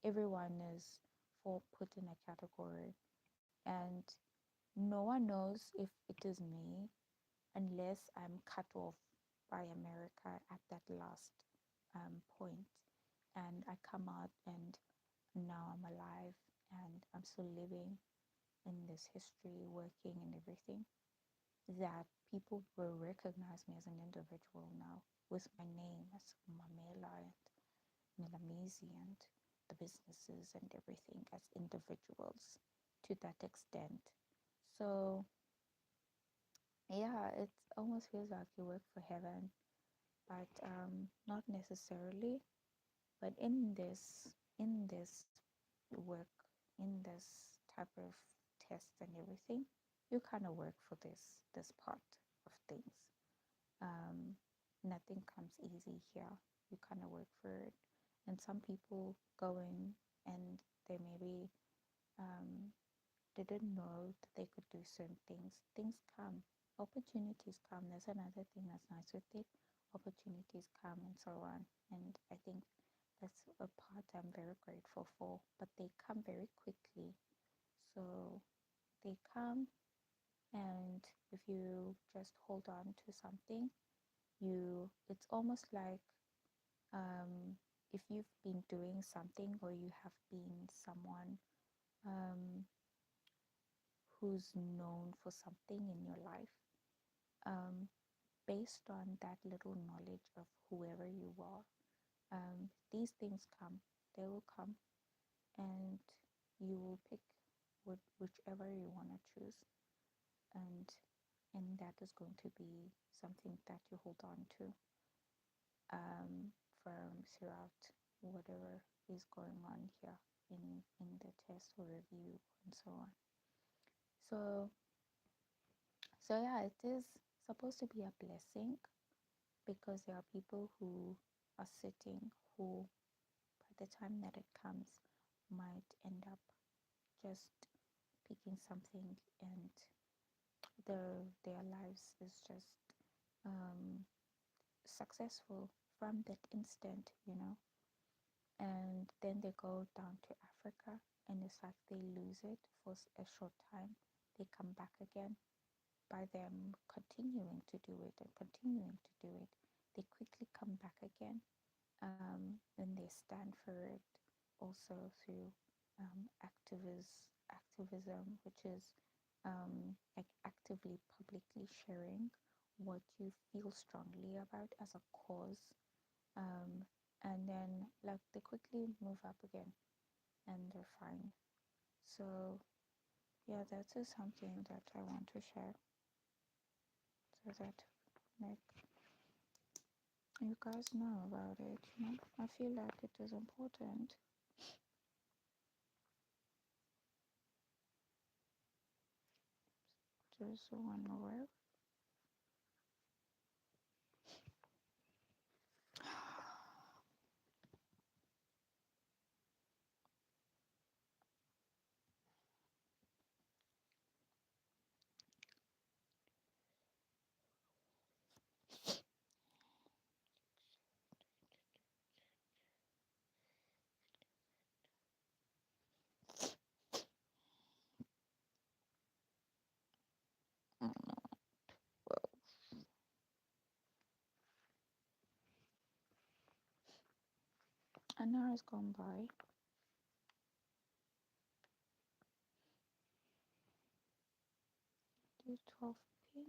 everyone is for put in a category, and no one knows if it is me unless I'm cut off by America at that last point, and I come out and now I'm alive and I'm still living in this history, working and everything, that people will recognize me as an individual now with my name as Mamela and Milamisi and the businesses and everything as individuals to that extent. So yeah, it almost feels like you work for heaven, but not necessarily. But in this work, in this type of test and everything, you kind of work for this part of things. Um, Nothing comes easy here. You kind of work for it, and some people go in and they maybe um, didn't know that they could do certain things. Things come, opportunities come. There's another thing that's nice with it. Opportunities come and so on. And I think that's a part I'm very grateful for. But they come very quickly. So they come, and if you just hold on to something, it's almost like, if you've been doing something or you have been someone um, who's known for something in your life, um, based on that little knowledge of whoever you are, these things come, they will come, and you will pick whichever you want to choose, and that is going to be something that you hold on to, from throughout whatever is going on here in the test or review and so on. So yeah, it is supposed to be a blessing, because there are people who are sitting who, by the time that it comes, might end up just picking something, and their lives is just um, successful from that instant. And then they go down to Africa, and it's like they lose it for a short time. They come back again. By them continuing to do it and continuing to do it, they quickly come back again, and they stand for it also through activism, which is like actively publicly sharing what you feel strongly about as a cause, and then like they quickly move up again and they're fine. So yeah, that is something that I want to share, so that like you guys know about it. I feel like it is important. Just one more. An hour has gone by. Do 12 pink.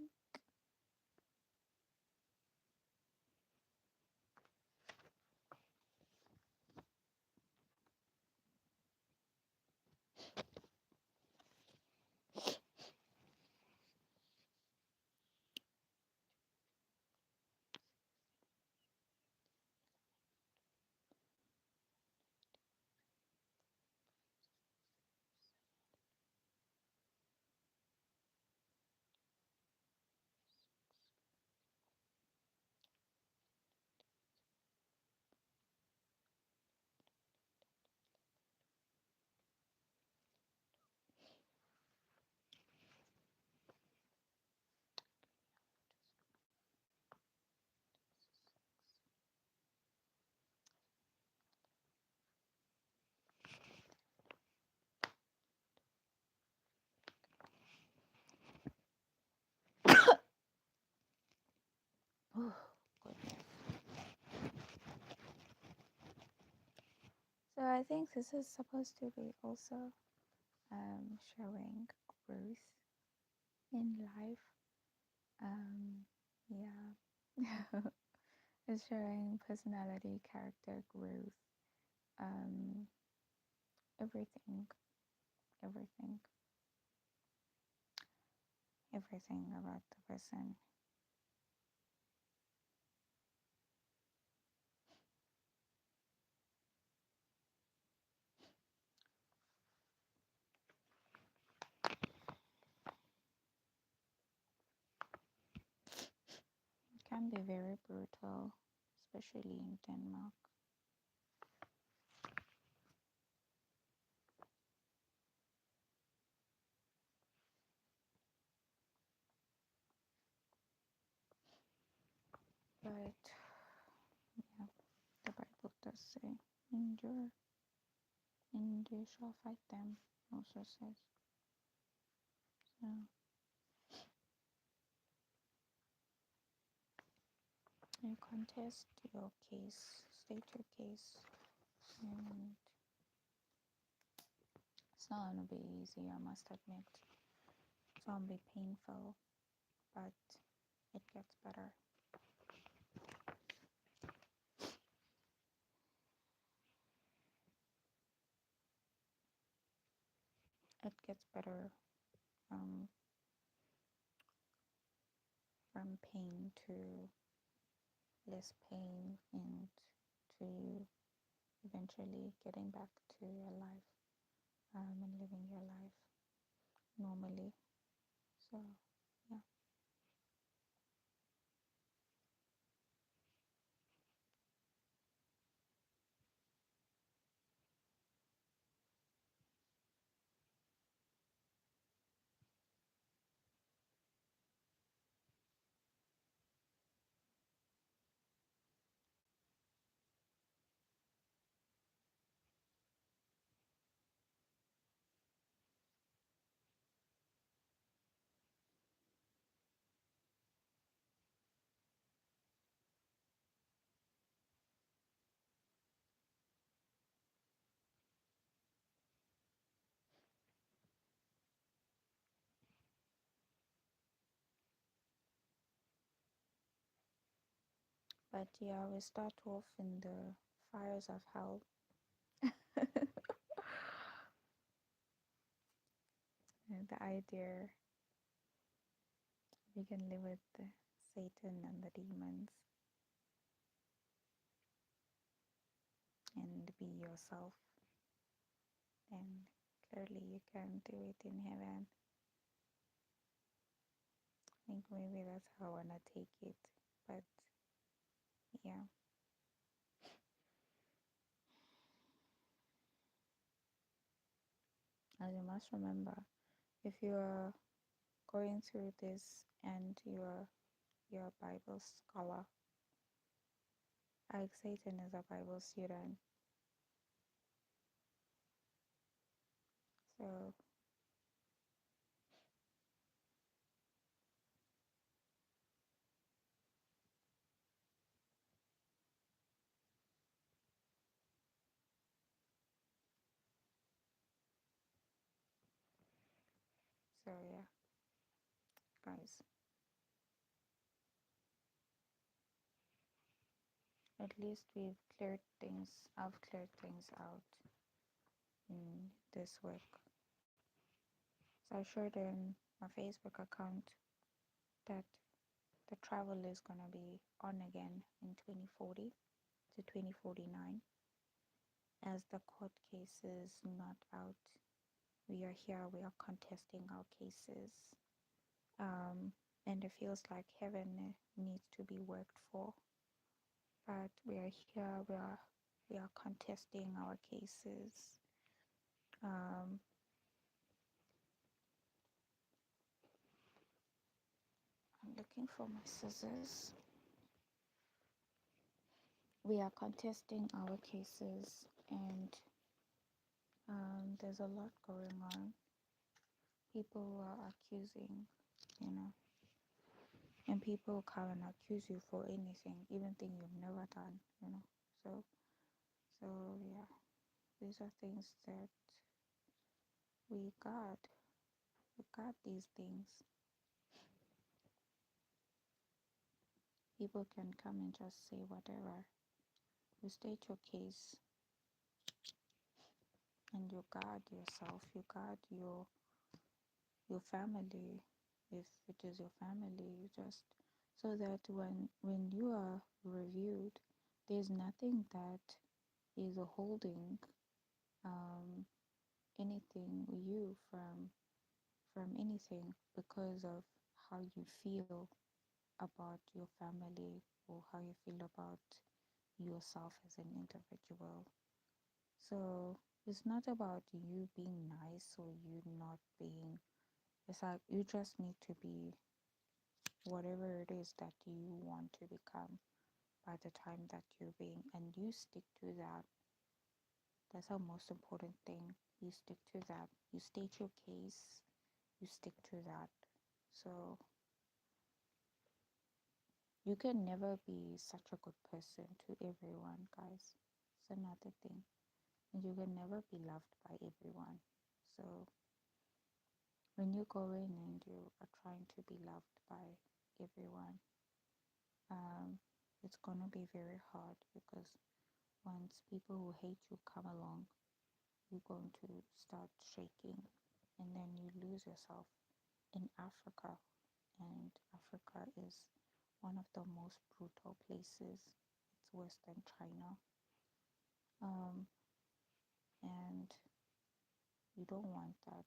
Oh, goodness. So I think this is supposed to be also showing growth in life. Yeah. It's showing personality, character growth, um, everything, everything, everything about the person. It can be very brutal, especially in Denmark. But yeah, the Bible does say, endure, and you shall fight them, also says. So you contest your case, state your case, and it's not gonna be easy, I must admit. It's gonna be painful, but it gets better. It gets better um, from pain to less pain and to eventually getting back to your life and living your life normally. So, yeah. But yeah, we start off in the fires of hell. And the idea we can live with Satan and the demons and be yourself, then clearly you can do it in heaven. I think maybe that's how I wanna take it. But yeah. As you must remember, if you're going through this and you're a Bible scholar, like Satan is a Bible student. So yeah, guys, at least I've cleared things out in this week. So I shared in my Facebook account that the travel is gonna be on again in 2040 to 2049 as the court case is not out. We are here, we are contesting our cases. And it feels like heaven needs to be worked for. But we are here, we are contesting our cases. Um, I'm looking for my scissors. We are contesting our cases, and there's a lot going on. People are accusing, you know, and people come and accuse you for anything, even thing you've never done, you know. So, so yeah, these are things that we got. We got these things. People can come and just say whatever. You state your case, and you guard yourself. You guard your family, if it is your family. You just so that when you are reviewed, there's nothing that is holding um, anything you from anything because of how you feel about your family or how you feel about yourself as an individual. So it's not about you being nice or you not being, it's like you just need to be whatever it is that you want to become by the time that you're being, and you stick to that. That's the most important thing. You stick to that. You state your case, you stick to that. So you can never be such a good person to everyone, guys. It's another thing. And you can never be loved by everyone. So when you go in and you are trying to be loved by everyone, um, it's gonna be very hard because once people who hate you come along, you're going to start shaking and then you lose yourself in Africa. And Africa is one of the most brutal places. It's worse than China. Um, and you don't want that.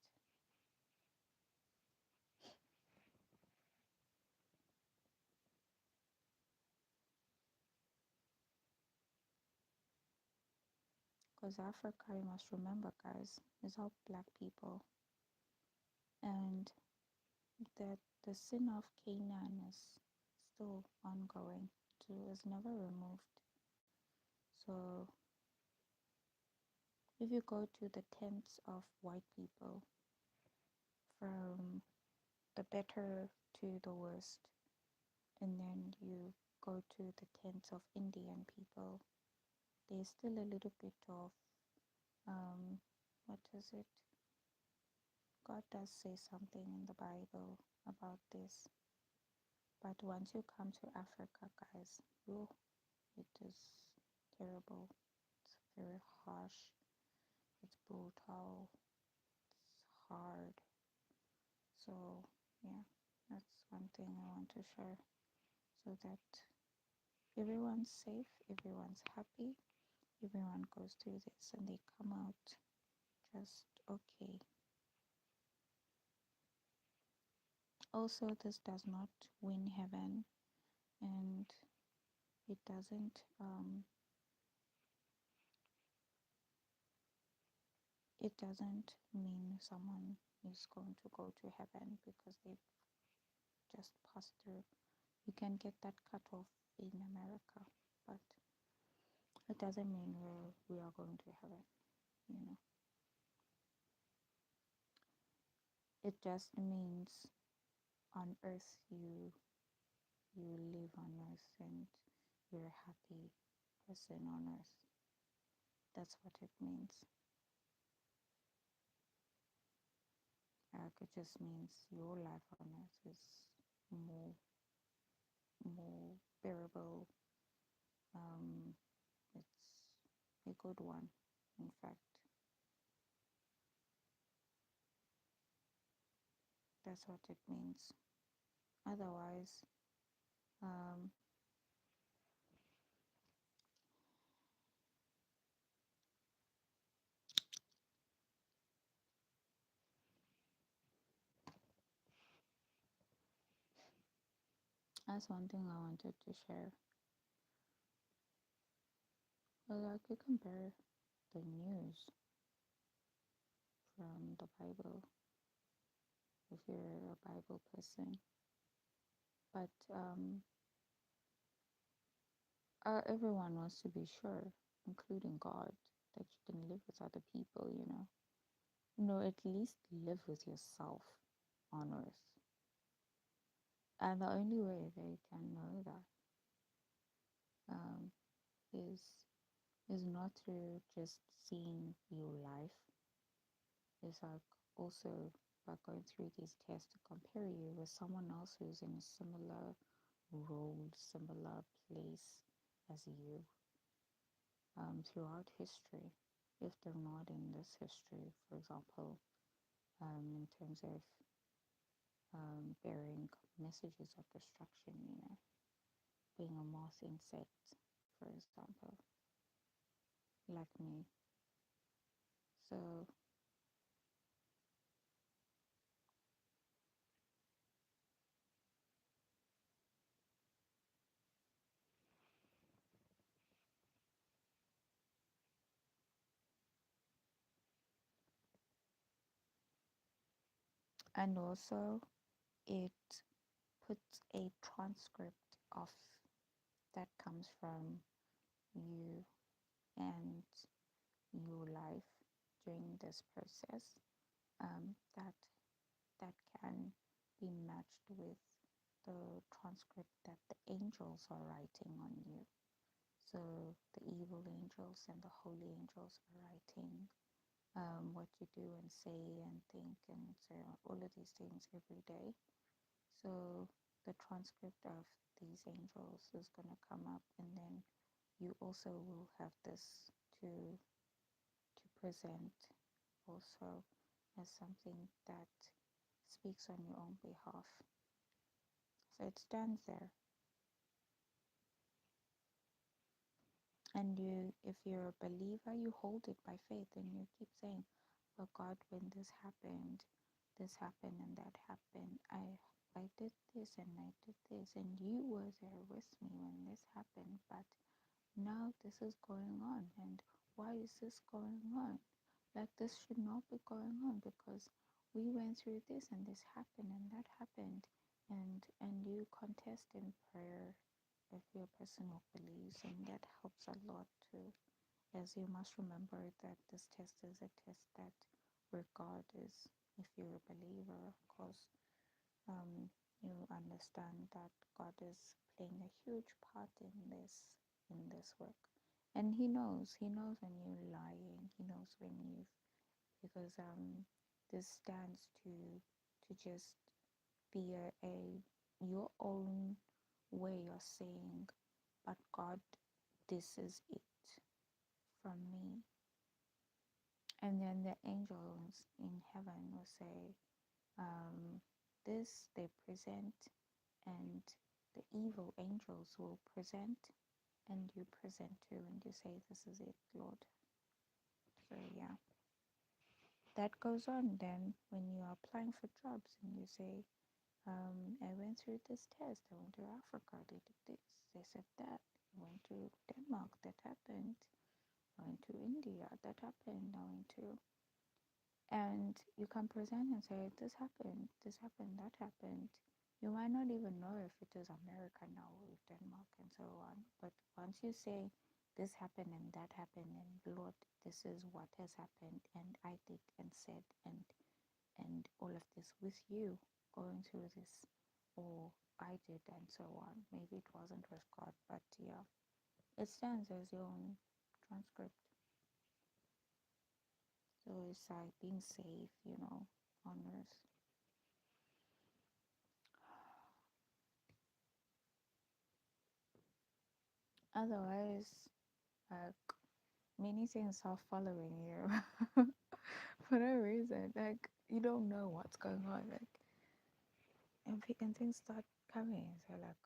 Because Africa, you must remember, guys, is all black people. And that the sin of Canaan is still ongoing. It was never removed. So if you go to the tents of white people, from the better to the worst, and then you go to the tents of Indian people, there's still a little bit of what is it? God does say something in the Bible about this. But once you come to Africa, guys, oh, it is terrible. It's very harsh. It's brutal. It's hard. So, yeah, that's one thing I want to share so that everyone's safe, everyone's happy, everyone goes through this and they come out just okay. Also, this does not win heaven, and it doesn't mean someone is going to go to heaven because they've just passed through. You can get that cut off in America, but it doesn't mean we are going to heaven, you know. It just means on earth you live on earth and you're a happy person on earth. That's what it means. It just means your life on earth is more more bearable. Um, it's a good one. In fact, that's what it means. Otherwise, um, that's one thing I wanted to share. Well, I could compare the news from the Bible if you're a Bible person, but everyone wants to be sure, including God, that you can live with other people. At least live with yourself on earth. And the only way they can know that um, is not through just seeing your life. It's like also by going through these tests to compare you with someone else who's in a similar role, similar place as you throughout history. If they're not in this history, for example, in terms of bearing messages of destruction, being a moth insect, for example, like me. So, and also it puts a transcript of that comes from you and your life during this process, that can be matched with the transcript that the angels are writing on you. So the evil angels and the holy angels are writing what you do and say and think and so all of these things every day. So the transcript of these angels is going to come up, and then you also will have this to present also as something that speaks on your own behalf. So it stands there. And if you're a believer, you hold it by faith and you keep saying, "But God, when this happened and that happened, I did this and I did this, and you were there with me when this happened, but now this is going on, and why is this going on? Like, this should not be going on because we went through this and this happened and that happened." And you contest in prayer if you're a person who believes, and that helps a lot too, as you must remember that this test is a test that where God is, if you're a believer, of course, you understand that God is playing a huge part in this work. And he knows when you're lying, he knows when you've, because this stands to just be a your own way of saying, "But God, this is it from me." And then the angels in heaven will say, this they present, and the evil angels will present, and you present too, and you say, "This is it, Lord." So yeah, that goes on then when you are applying for jobs and you say, "I went through this test, I went to Africa, they did this, they said that, I went to Denmark, that happened, I went to India, that happened, I went to," and you can present and say, this happened, that happened. You might not even know if it is America now or Denmark and so on, but once you say, "This happened and that happened, and Lord, this is what has happened, and I did and said and all of this with you going through this, or I did and so on." Maybe it wasn't with God, but yeah, it stands as your own transcript. So it's like being safe. honest. Otherwise, like many things are following you for no reason. Like you don't know what's going on. Like and things start coming. So like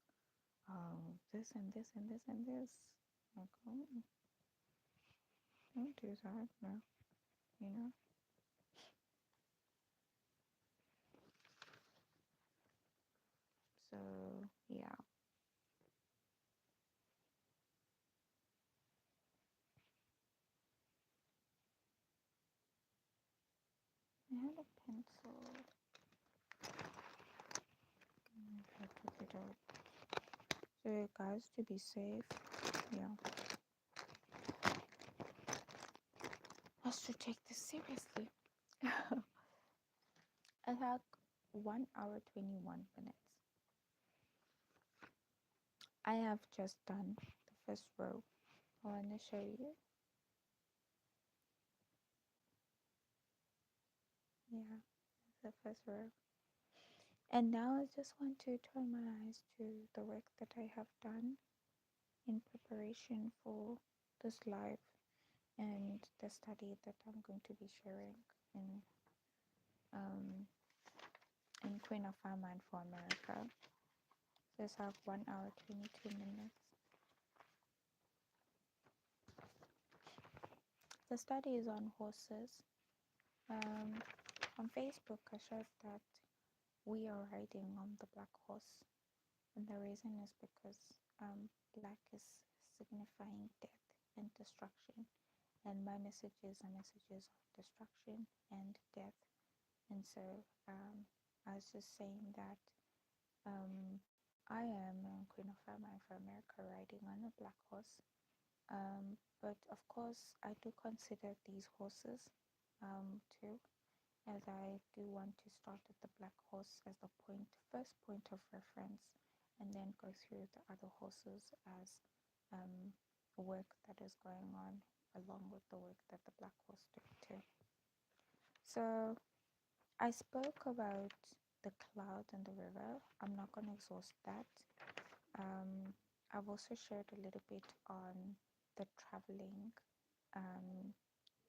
this and this and this and this. Like oh, don't do that. No, you know. So yeah, I had a pencil. I took it out. So guys, to be safe, yeah, let's to take this seriously. I had 1 hour 21 minutes. I have just done the first row. I want to show you. Yeah, the first row. And now I just want to turn my eyes to the work that I have done in preparation for this live and the study that I'm going to be sharing in um, in Queen of Farmland for America. So it's have 1 hour 22 minutes. The study is on horses. Um, on Facebook, I shared that we are riding on the black horse, and the reason is because black is signifying death and destruction, and my messages are messages of destruction and death. And so I was just saying that um, I am Queen of Farmland for America riding on a black horse. But of course, I do consider these horses too, as I do want to start at the black horse as the first point of reference, and then go through the other horses as um, work that is going on along with the work that the black horse did too. So I spoke about the cloud and the river. I'm not going to exhaust that. I've also shared a little bit on the traveling um,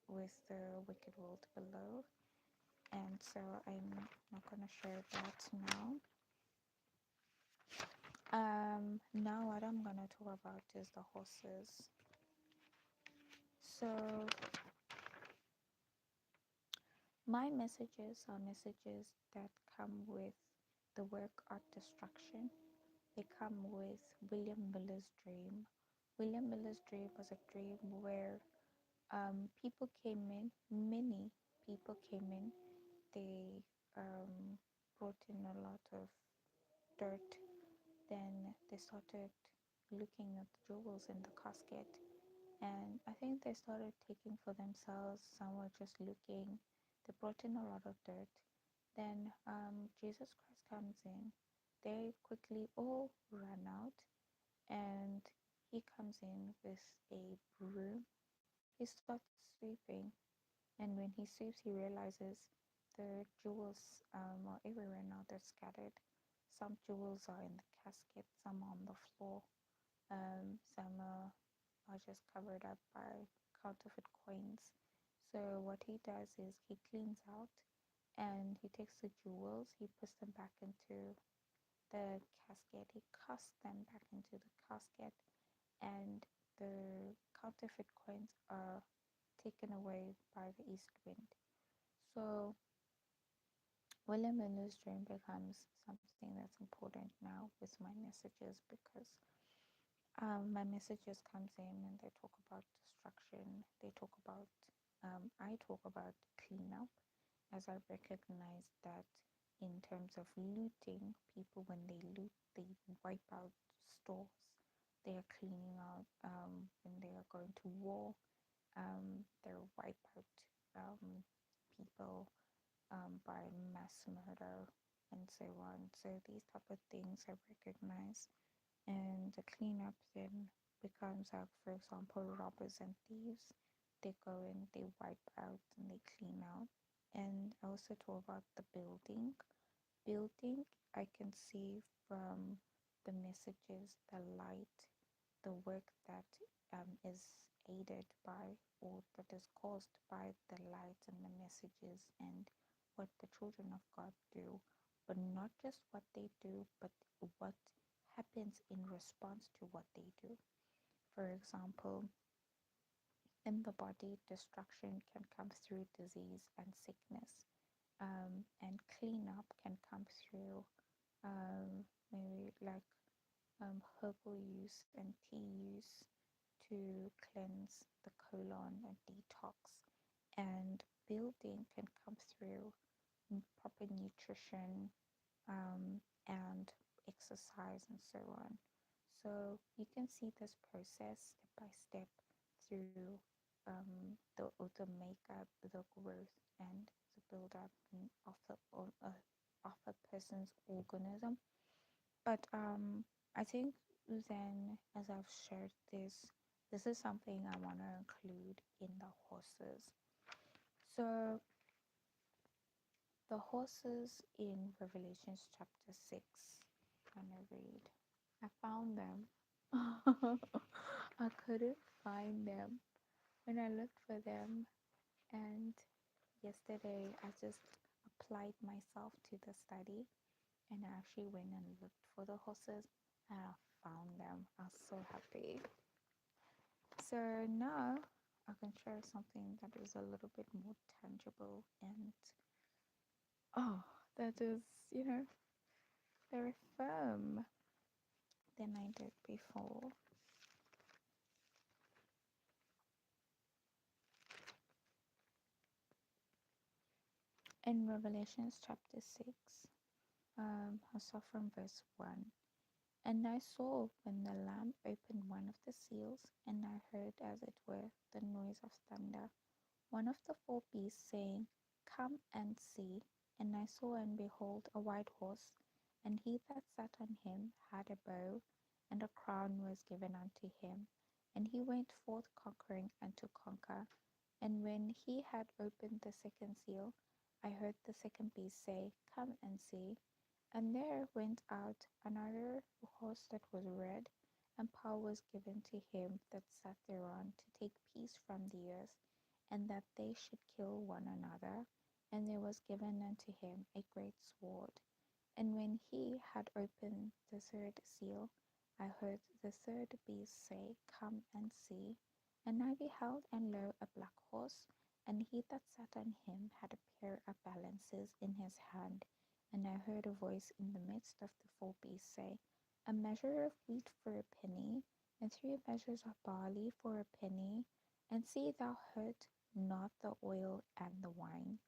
with the wicked world below, and so I'm not going to share that now. Now what I'm going to talk about is the horses. So my messages are messages that come with the work art destruction. They come with William Miller's dream. William Miller's dream was a dream where people came in, many people came in. They brought in a lot of dirt. Then they started looking at the jewels in the casket. And I think they started taking for themselves. Some were just looking. They brought in a lot of dirt. Then Jesus Christ comes in. They quickly all run out, and he comes in with a broom. He starts sweeping, and when he sweeps, he realizes the jewels are everywhere now. They're scattered. Some jewels are in the casket, some are on the floor, some are just covered up by counterfeit coins. So what he does is he cleans out and he takes the jewels, he puts them back into the casket, he casts them back into the casket, and the counterfeit coins are taken away by the east wind. So William Miller's dream becomes something that's important now with my messages, because my messages comes in and they talk about destruction. They talk about I talk about cleanup, as I recognize that in terms of looting, people when they loot, they wipe out stores. They are cleaning out when they are going to war. They wipe out people by mass murder and so on. So these type of things I recognize, and the cleanup then becomes like, for example, robbers and thieves. They go in, they wipe out, and they clean out. And I also talk about the building. Building, I can see from the messages, the light, the work that is aided by or that is caused by the light and the messages and what the children of God do, but not just what they do, but what happens in response to what they do. For example, in the body, destruction can come through disease and sickness, and cleanup can come through maybe like herbal use and tea use to cleanse the colon and detox. And building can come through proper nutrition, and exercise and so on. So you can see this process step by step through the makeup, the growth, and the build-up of of a person's organism. But I think then, as I've shared this is something I want to include in the horses. So the horses in Revelations chapter 6, I'm gonna read. I found them. I couldn't find them when I looked for them, and yesterday I just applied myself to the study and I actually went and looked for the horses and I found them. I was so happy. So now I can share something that is a little bit more tangible and oh, that is, very firm than I did before. In Revelations chapter 6, I saw from verse 1. And I saw when the Lamb opened one of the seals, and I heard as it were the noise of thunder, one of the four beasts saying, Come and see. And I saw and behold a white horse, and he that sat on him had a bow, and a crown was given unto him. And he went forth conquering and to conquer. And when he had opened the second seal, I heard the second beast say, Come and see. And there went out another horse that was red, and power was given to him that sat thereon to take peace from the earth, and that they should kill one another. And there was given unto him a great sword. And when he had opened the third seal, I heard the third beast say, Come and see. And I beheld, and lo, a black horse, and he that sat on him had a pair of balances in his hand. And I heard a voice in the midst of the four beasts say, A measure of wheat for a penny, and 3 measures of barley for a penny, and see thou hurt not the oil and the wine.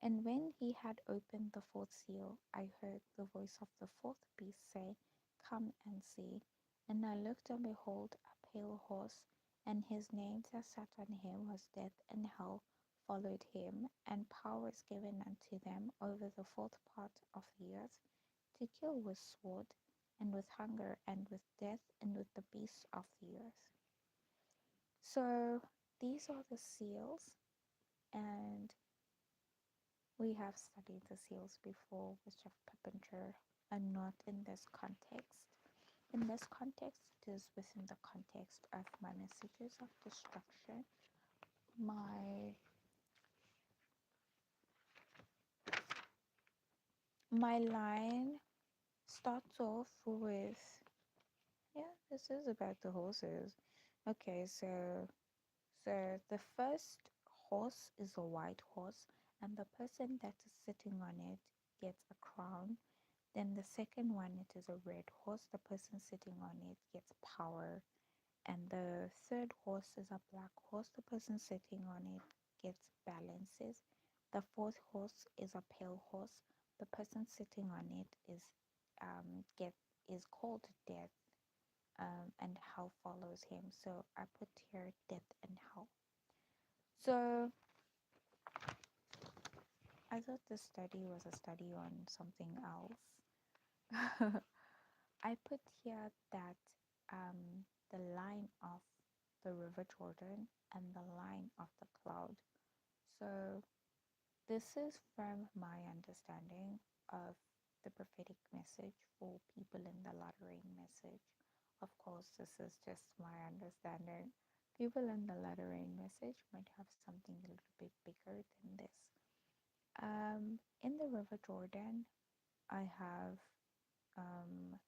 And when he had opened the fourth seal, I heard the voice of the fourth beast say, Come and see. And I looked, and behold, a pale horse, and his name that sat on him was Death, and hell followed him, and power is given unto them over the fourth part of the earth, to kill with sword, and with hunger, and with death, and with the beasts of the earth. So these are the seals, and we have studied the seals before with Jeff Peppinger, and not in this context. In this context, it is within the context of my messages of destruction. My line starts off with, yeah, this is about the horses. Okay, so the first horse is a white horse, and the person that is sitting on it gets a crown. Then the second one, it is a red horse. The person sitting on it gets power. And the third horse is a black horse. The person sitting on it gets balances. The fourth horse is a pale horse. The person sitting on it get is called death, and hell follows him. So I put here death and hell. So I thought this study was a study on something else. I put here that the line of the River Jordan and the line of the cloud. So This is from my understanding of the prophetic message for people in the latter rain message. Of course, this is just my understanding. People in the latter rain message might have something a little bit bigger than this. In the River Jordan, I have um,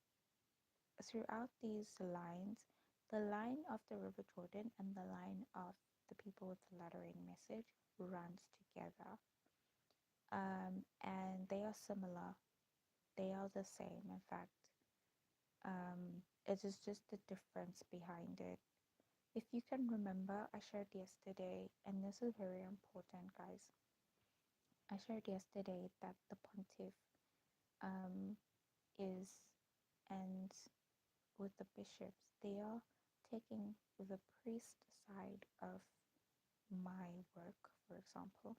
throughout these lines, the line of the River Jordan and the line of the people with the latter rain message runs together. And they are similar. They are the same, in fact. It is just the difference behind it. If you can remember, I shared yesterday, and this is very important, guys. I shared yesterday that the pontiff um, is, and with the bishops, they are taking the priest side of my work, for example.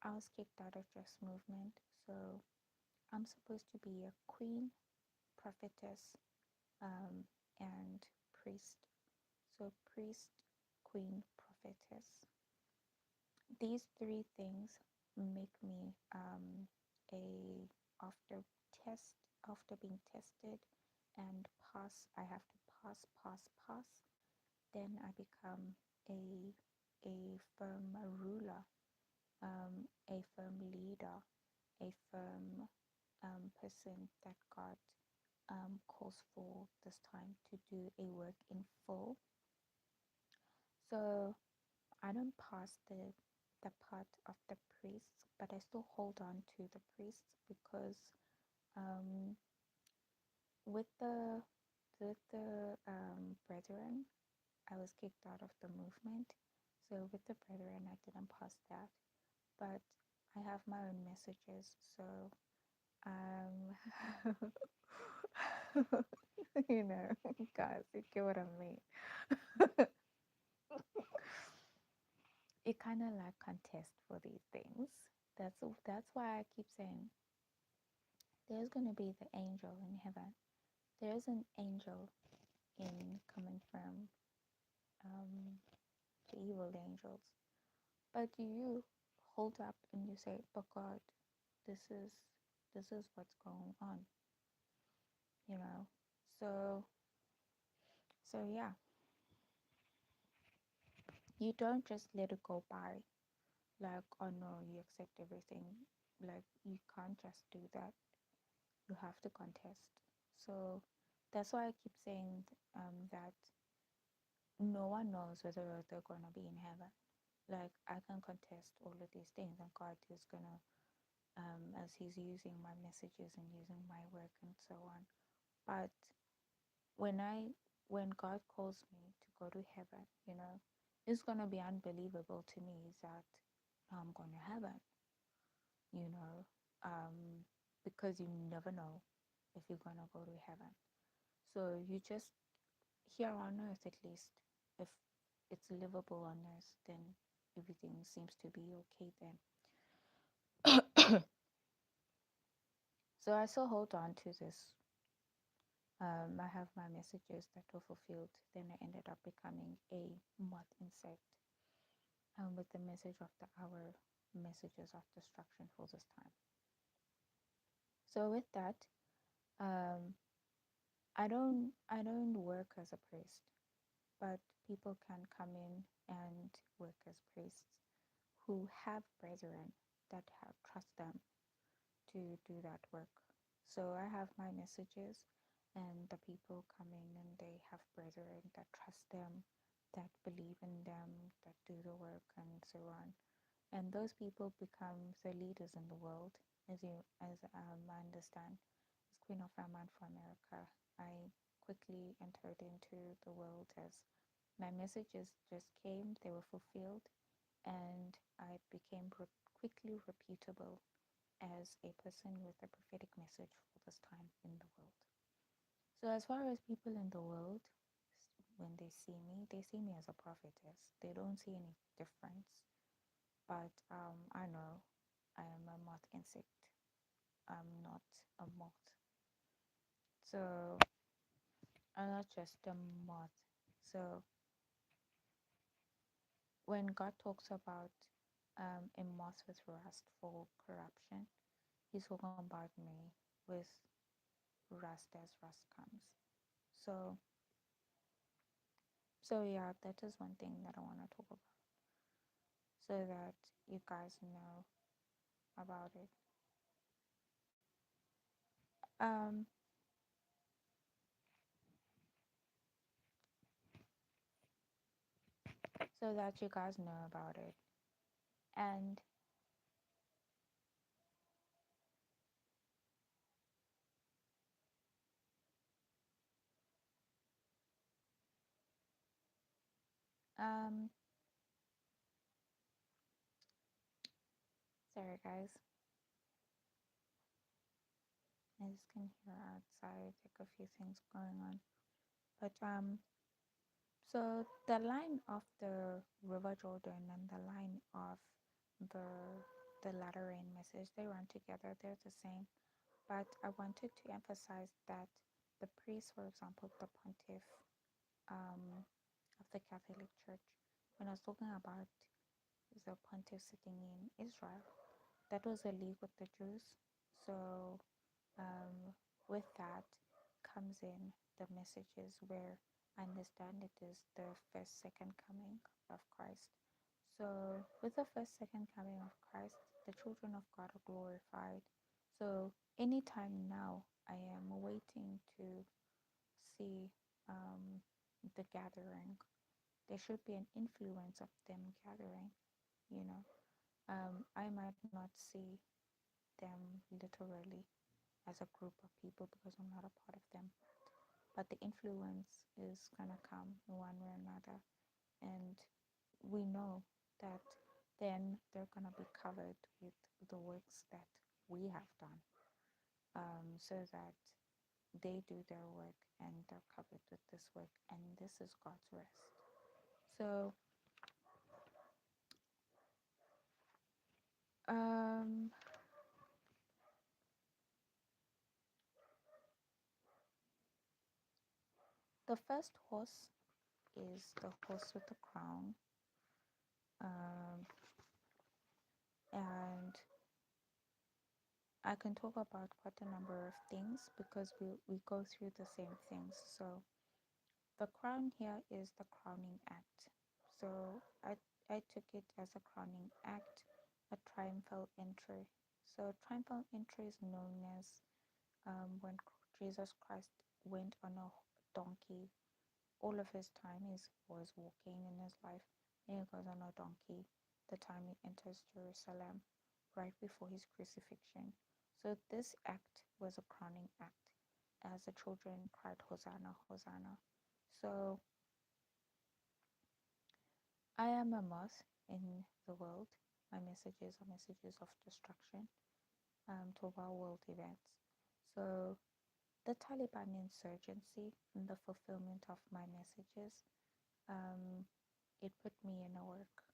I was kicked out of Just Movement, so I'm supposed to be a queen, prophetess, um, and priest. So, priest, queen, prophetess. These three things make me a after test after being tested and pass. I have to pass. Then I become a firm ruler, a firm leader, a firm person that God calls for this time to do a work in full. So I don't pass the part of the priests, but I still hold on to the priests because um, with the brethren, I was kicked out of the movement. So with the brethren, I didn't pass that, but I have my own messages. So um, you know, guys, you get what I mean. You kind of like contest for these things. That's why I keep saying there's gonna be the angel in heaven. There's an angel in coming from um, the evil angels. But do you hold up and you say, "But God, this is this is what's going on," you know? So yeah, you don't just let it go by like, oh no, you accept everything. Like you can't just do that. You have to contest. So that's why I keep saying that no one knows whether they're going to be in heaven. Like I can contest all of these things, and God is going to, as He's using my messages and using my work and so on. But when I, when God calls me to go to heaven, you know, it's going to be unbelievable to me that I'm going to heaven, you know, because you never know if you're going to go to heaven. So you just, here on earth at least, if it's livable on earth, then everything seems to be okay then. So I still hold on to this. I have my messages that were fulfilled. Then I ended up becoming a moth insect with the message of the hour, messages of destruction for this time. So with that, um, I don't work as a priest, but people can come in and work as priests who have brethren that have trust them to do that work. So I have my messages, and the people come in and they have brethren that trust them, that believe in them, that do the work, and so on. And those people become the leaders in the world, as I understand. As Queen of Raman for America, I quickly entered into the world as my messages just came, they were fulfilled, and I became quickly reputable as a person with a prophetic message for this time in the world. So, as far as people in the world, when they see me as a prophetess. They don't see any difference. But I know I am a moth insect. I'm not a moth. So I'm not just a moth. So when God talks about a moth with rust for corruption. He's talking about me with rust as rust comes. So, so yeah, that is one thing that I want to talk about so that you guys know about it. Um, so that you guys know about it. And um, sorry guys, I just can hear outside like a few things going on. But so the line of the River Jordan and the line of the the latter rain message, they run together. They're the same. But I wanted to emphasize that the priest, for example, the pontiff of the Catholic Church, when I was talking about the pontiff sitting in Israel, that was a league with the Jews. So um, with that comes in the messages where I understand it is the first, second coming of Christ. So with the first, second coming of Christ, the children of God are glorified. So anytime now, I am waiting to see the gathering. There should be an influence of them gathering, you know. I might not see them literally as a group of people because I'm not a part of them. But the influence is gonna come one way or another, and we know that then they're gonna be covered with the works that we have done, so that they do their work and they're covered with this work, and this is God's rest. So, um, the first horse is the horse with the crown, um, and I can talk about quite a number of things because we go through the same things. So the crown here is the crowning act. So I took it as a crowning act, a triumphal entry. So triumphal entry is known as when Jesus Christ went on a donkey. All of his time is was walking in his life, and he goes on a donkey. The time he enters Jerusalem, right before his crucifixion. So this act was a crowning act, as the children cried, "Hosanna, Hosanna." So I am a moth in the world. My messages are messages of destruction to our world events. So the Taliban insurgency and the fulfillment of my messages, um, it put me in a work,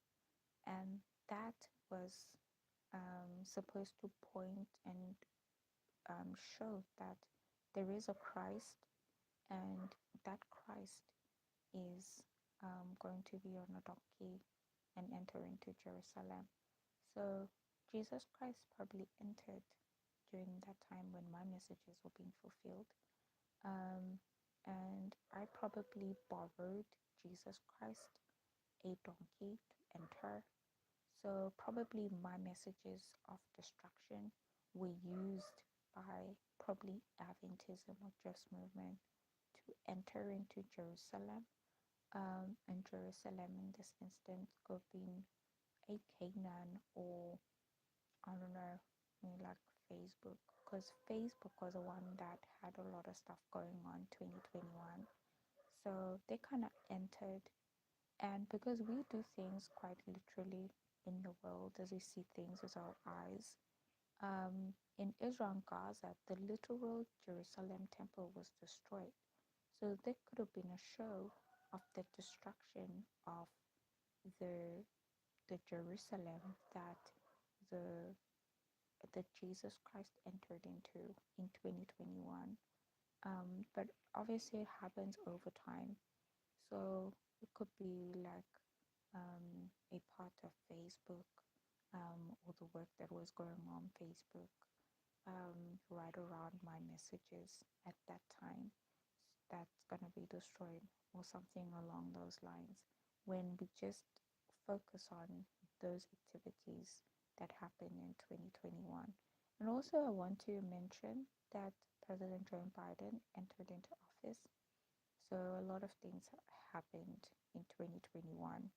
and that was supposed to point and show that there is a Christ, and that Christ is going to be on a donkey and enter into Jerusalem. So Jesus Christ probably entered during that time when my messages were being fulfilled. Um, and I probably borrowed Jesus Christ a donkey to enter. So probably my messages of destruction were used by probably Adventism or Just Movement to enter into Jerusalem. And Jerusalem in this instance could have been a Canaan, or I don't know, maybe like Facebook, because Facebook was the one that had a lot of stuff going on 2021. So they kind of entered, and because we do things quite literally in the world as we see things with our eyes, in Israel and Gaza, the literal Jerusalem temple was destroyed. So there could have been a show of the destruction of the the Jerusalem that the that Jesus Christ entered into in 2021. But obviously it happens over time. So it could be like a part of Facebook, or the work that was going on Facebook right around my messages at that time that's going to be destroyed or something along those lines when we just focus on those activities that happened in 2021. And also, I want to mention that President Joe Biden entered into office. So, a lot of things happened in 2021.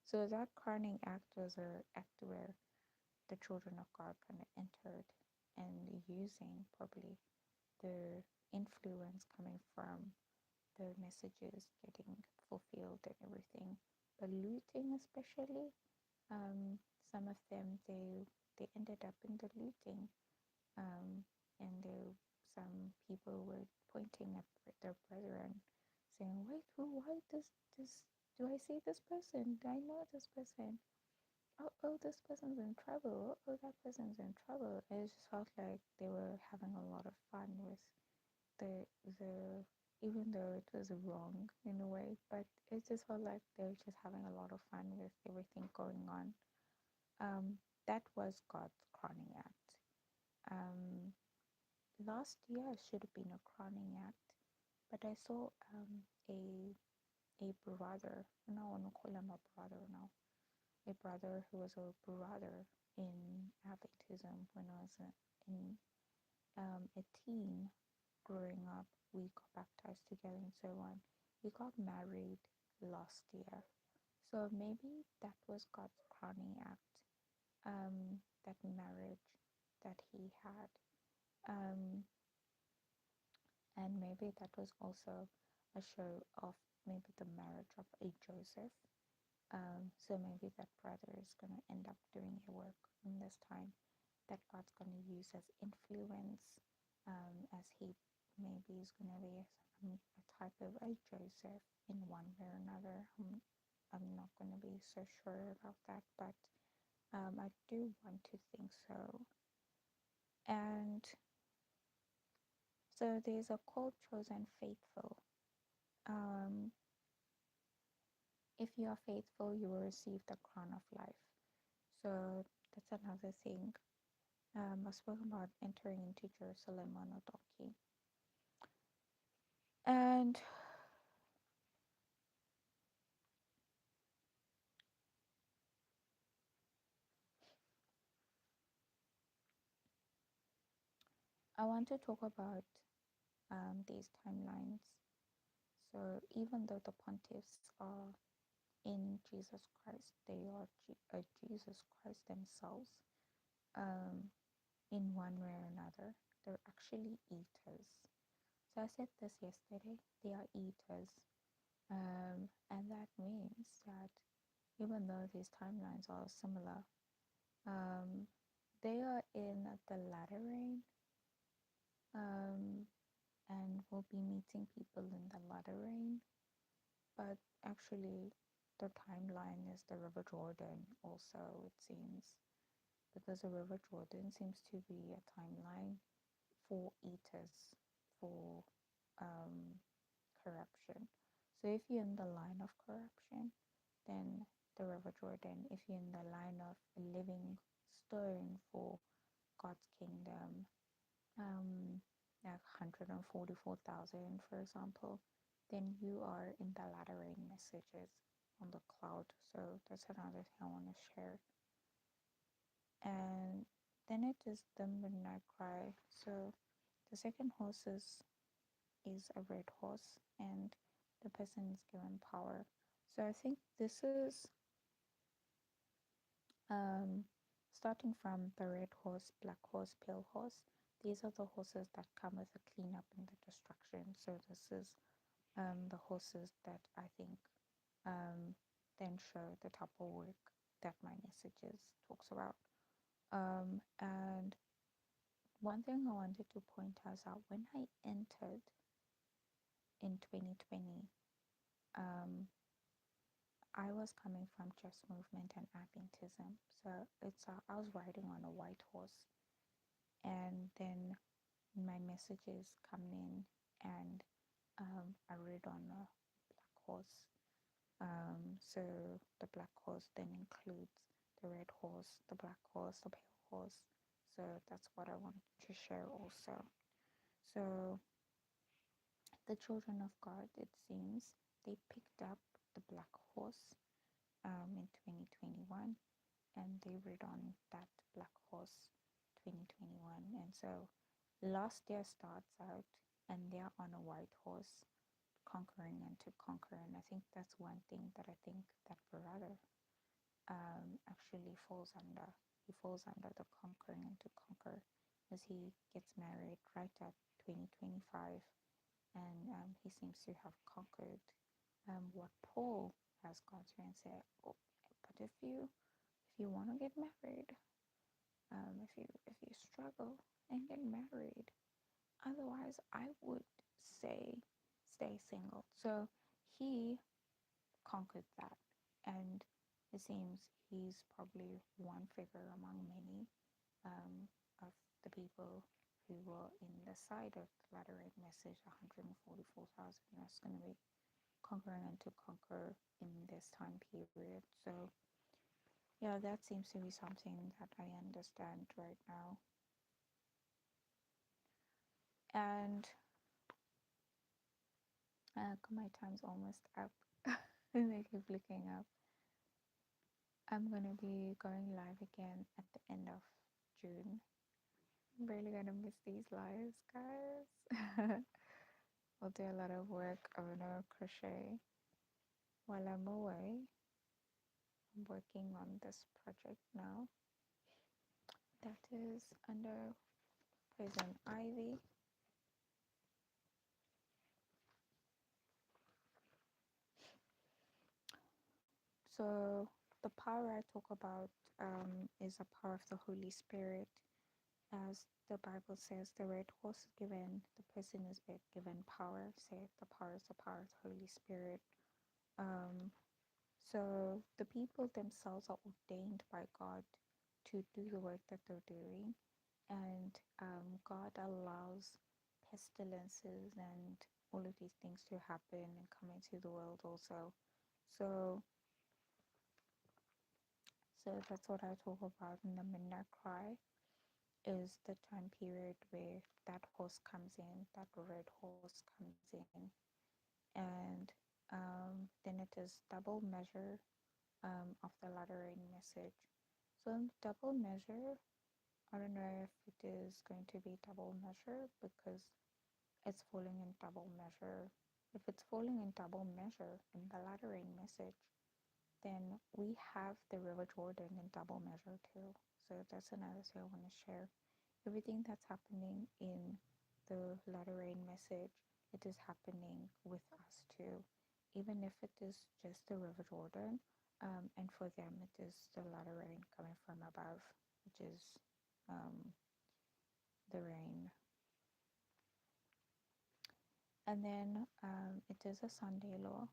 So, that crowning act was an act where the children of God kind of entered and using probably the influence coming from the messages getting fulfilled and everything. But looting especially, um, some of them they ended up in the looting, um, and some people were pointing at their brethren, saying, "Wait, who? Why this? Do I see this person? Do I know this person? Oh, this person's in trouble. Oh, that person's in trouble." And it just felt like they were having a lot of fun with the even though it was wrong in a way, but it just felt like they were just having a lot of fun with everything going on. That was God's crowning act. Um, Last year should have been a crowning act, but I saw a brother, and I want to call him a brother now, a brother who was a brother in Adventism when I was in a teen growing up. We got baptized together and so on. We got married last year. So maybe that was God's crowning act, that marriage that he had. Um, and maybe that was also a show of maybe the marriage of a Joseph. So maybe that brother is going to end up doing a work in this time that God's going to use as influence, as he maybe is going to be a type of a Joseph in one way or another. I'm not going to be so sure about that, but I do want to think so. And so there's a called, chosen, faithful. Um, if you are faithful, you will receive the crown of life. So that's another thing. I spoke about entering into Jerusalem on a donkey. And I want to talk about these timelines. So even though the pontiffs are in Jesus Christ, they are Jesus Christ themselves. Um, in one way or another, they're actually eaters. So I said this yesterday. They are eaters, and that means that even though these timelines are similar, um, they are in the latter rain, um, and we'll be meeting people in the latter rain. But actually, the timeline is the River Jordan, also, it seems, because the River Jordan seems to be a timeline for eaters, for um, corruption. So if you're in the line of corruption, then the River Jordan. If you're in the line of a living stone for God's kingdom, like 144,000, for example, then you are in the latter rain messages on the cloud. So that's another thing I want to share. And then it is the midnight cry. So the second horse is a red horse, and the person is given power. So I think this is um, starting from the red horse, black horse, pale horse. These are the horses that come with the cleanup and the destruction. So this is the horses that I think then show the type of work that my messages talks about. And one thing I wanted to point out when I entered in 2020, um, I was coming from Just Movement and Adventism. So I was riding on a white horse, and then my messages come in, and I rode on a black horse. So So the black horse then includes the red horse, the black horse, the pale horse. So that's what I wanted to share also. So the children of God, it seems, they picked up the black horse in 2021, and they rode on that black horse 2021. And so last year starts out, and they're on a white horse, conquering and to conquer. And I think that's one thing that I think that brother actually falls under. He falls under the conquering and to conquer, as he gets married right at 2025, and he seems to have conquered what Paul has gone through and said, oh, but if you want to get married, if you struggle and get married, otherwise I would say stay single. So he conquered that, and it seems he's probably one figure among many of the people who were in the side of the latter end message, 144,000 that's going to be conquering and to conquer in this time period. So yeah, that seems to be something that I understand right now. And my time's almost up. I keep looking up. I'm gonna be going live again at the end of June. I'm really gonna miss these lives, guys. I'll do a lot of work. I'm gonna crochet while I'm away. I'm working on this project now that is under Poison Ivy. So the power I talk about is a power of the Holy Spirit. As the Bible says, the red horse is given, the person is given power. Say the power is the power of the Holy Spirit. Um, so the people themselves are ordained by God to do the work that they're doing, and God allows pestilences and all of these things to happen and come into the world also. So So that's what I talk about in the midnight cry, is the time period where that horse comes in, that red horse comes in, and then it is double measure of the latter rain message. So in double measure, I don't know if it is going to be double measure because it's falling in double measure. If it's falling in double measure in the latter rain message, then we have the River Jordan in double measure too. So that's another thing I want to share. Everything that's happening in the latter rain message, it is happening with us too. Even if it is just the River Jordan, and for them it is the latter rain coming from above, which is um, the rain. And then it is a Sunday law,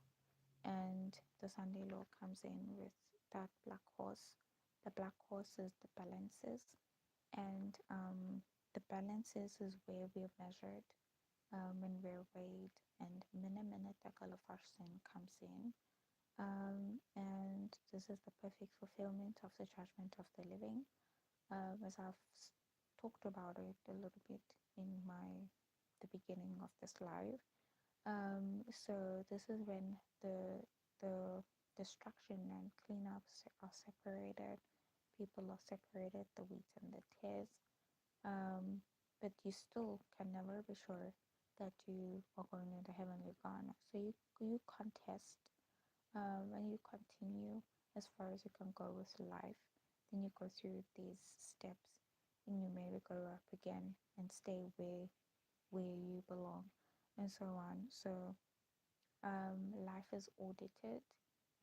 and the Sunday law comes in with that black horse. The black horse is the balances, and the balances is where we're measured when we're weighed, and minute sin comes in. And this is the perfect fulfillment of the judgment of the living, as I've talked about it a little bit in the beginning of this live. So this is when the destruction and cleanups are separated. People are separated, the wheat and the tares. But you still can never be sure that you are going to the heavenly Ghana. So you contest and you continue as far as you can go with life. Then you go through these steps, and you maybe go up again and stay where you belong, and so on. So life is audited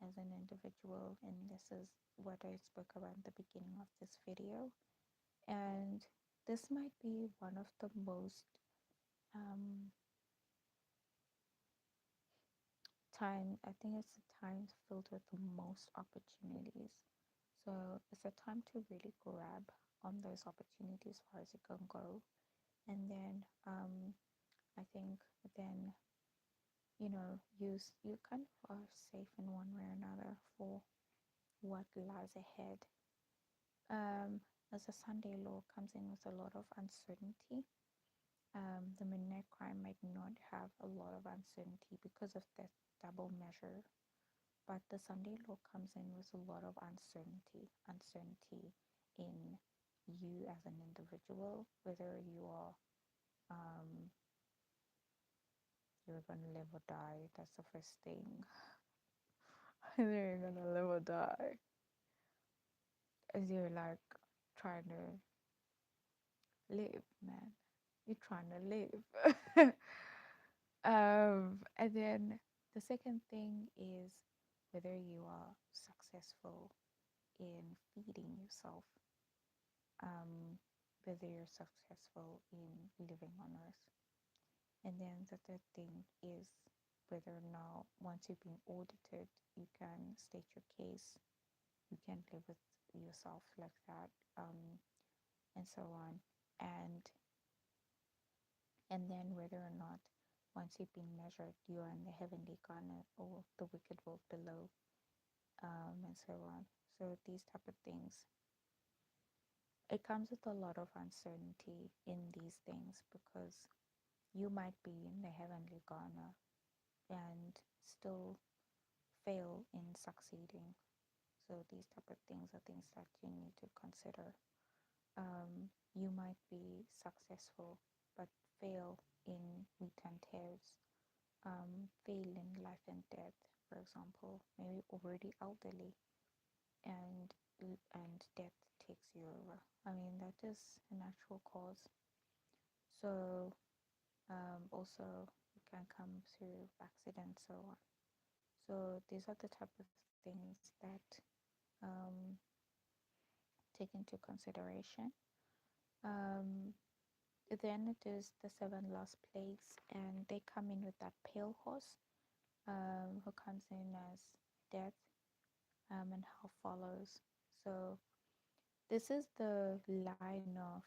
as an individual, and this is what I spoke about in the beginning of this video. And this might be one of the most um, I think it's a time filled with the most opportunities. So it's a time to really grab on those opportunities as far as you can go. And then I think then you kind of are safe in one way or another for what lies ahead. Um, as a Sunday law comes in with a lot of uncertainty, the midnight crime might not have a lot of uncertainty because of that double measure, but the Sunday law comes in with a lot of uncertainty in you as an individual, whether um, you're gonna live or die. That's the first thing. Whether you're gonna live or die, as you're like trying to live, man. You're trying to live. And then the second thing is whether you are successful in feeding yourself, um, whether you're successful in living on earth. And then the third thing is whether or not once you've been audited, you can state your case, you can live with yourself like that, and so on. And and then whether or not once you've been measured, you are in the heavenly Ghana or the wicked world below, and so on. So these type of things, it comes with a lot of uncertainty in these things because you might be in the heavenly Ghana and still fail in succeeding. So these type of things are things that you need to consider. You might be successful but fail in wheat and tares, fail in life and death, for example, maybe already elderly, and and death takes you over. I mean, that is a natural cause. So also it can come through accidents, so on. So these are the type of things that um, take into consideration. Um, then it is the seven last plagues, and they come in with that pale horse, who comes in as death, and how follows. So this is the line of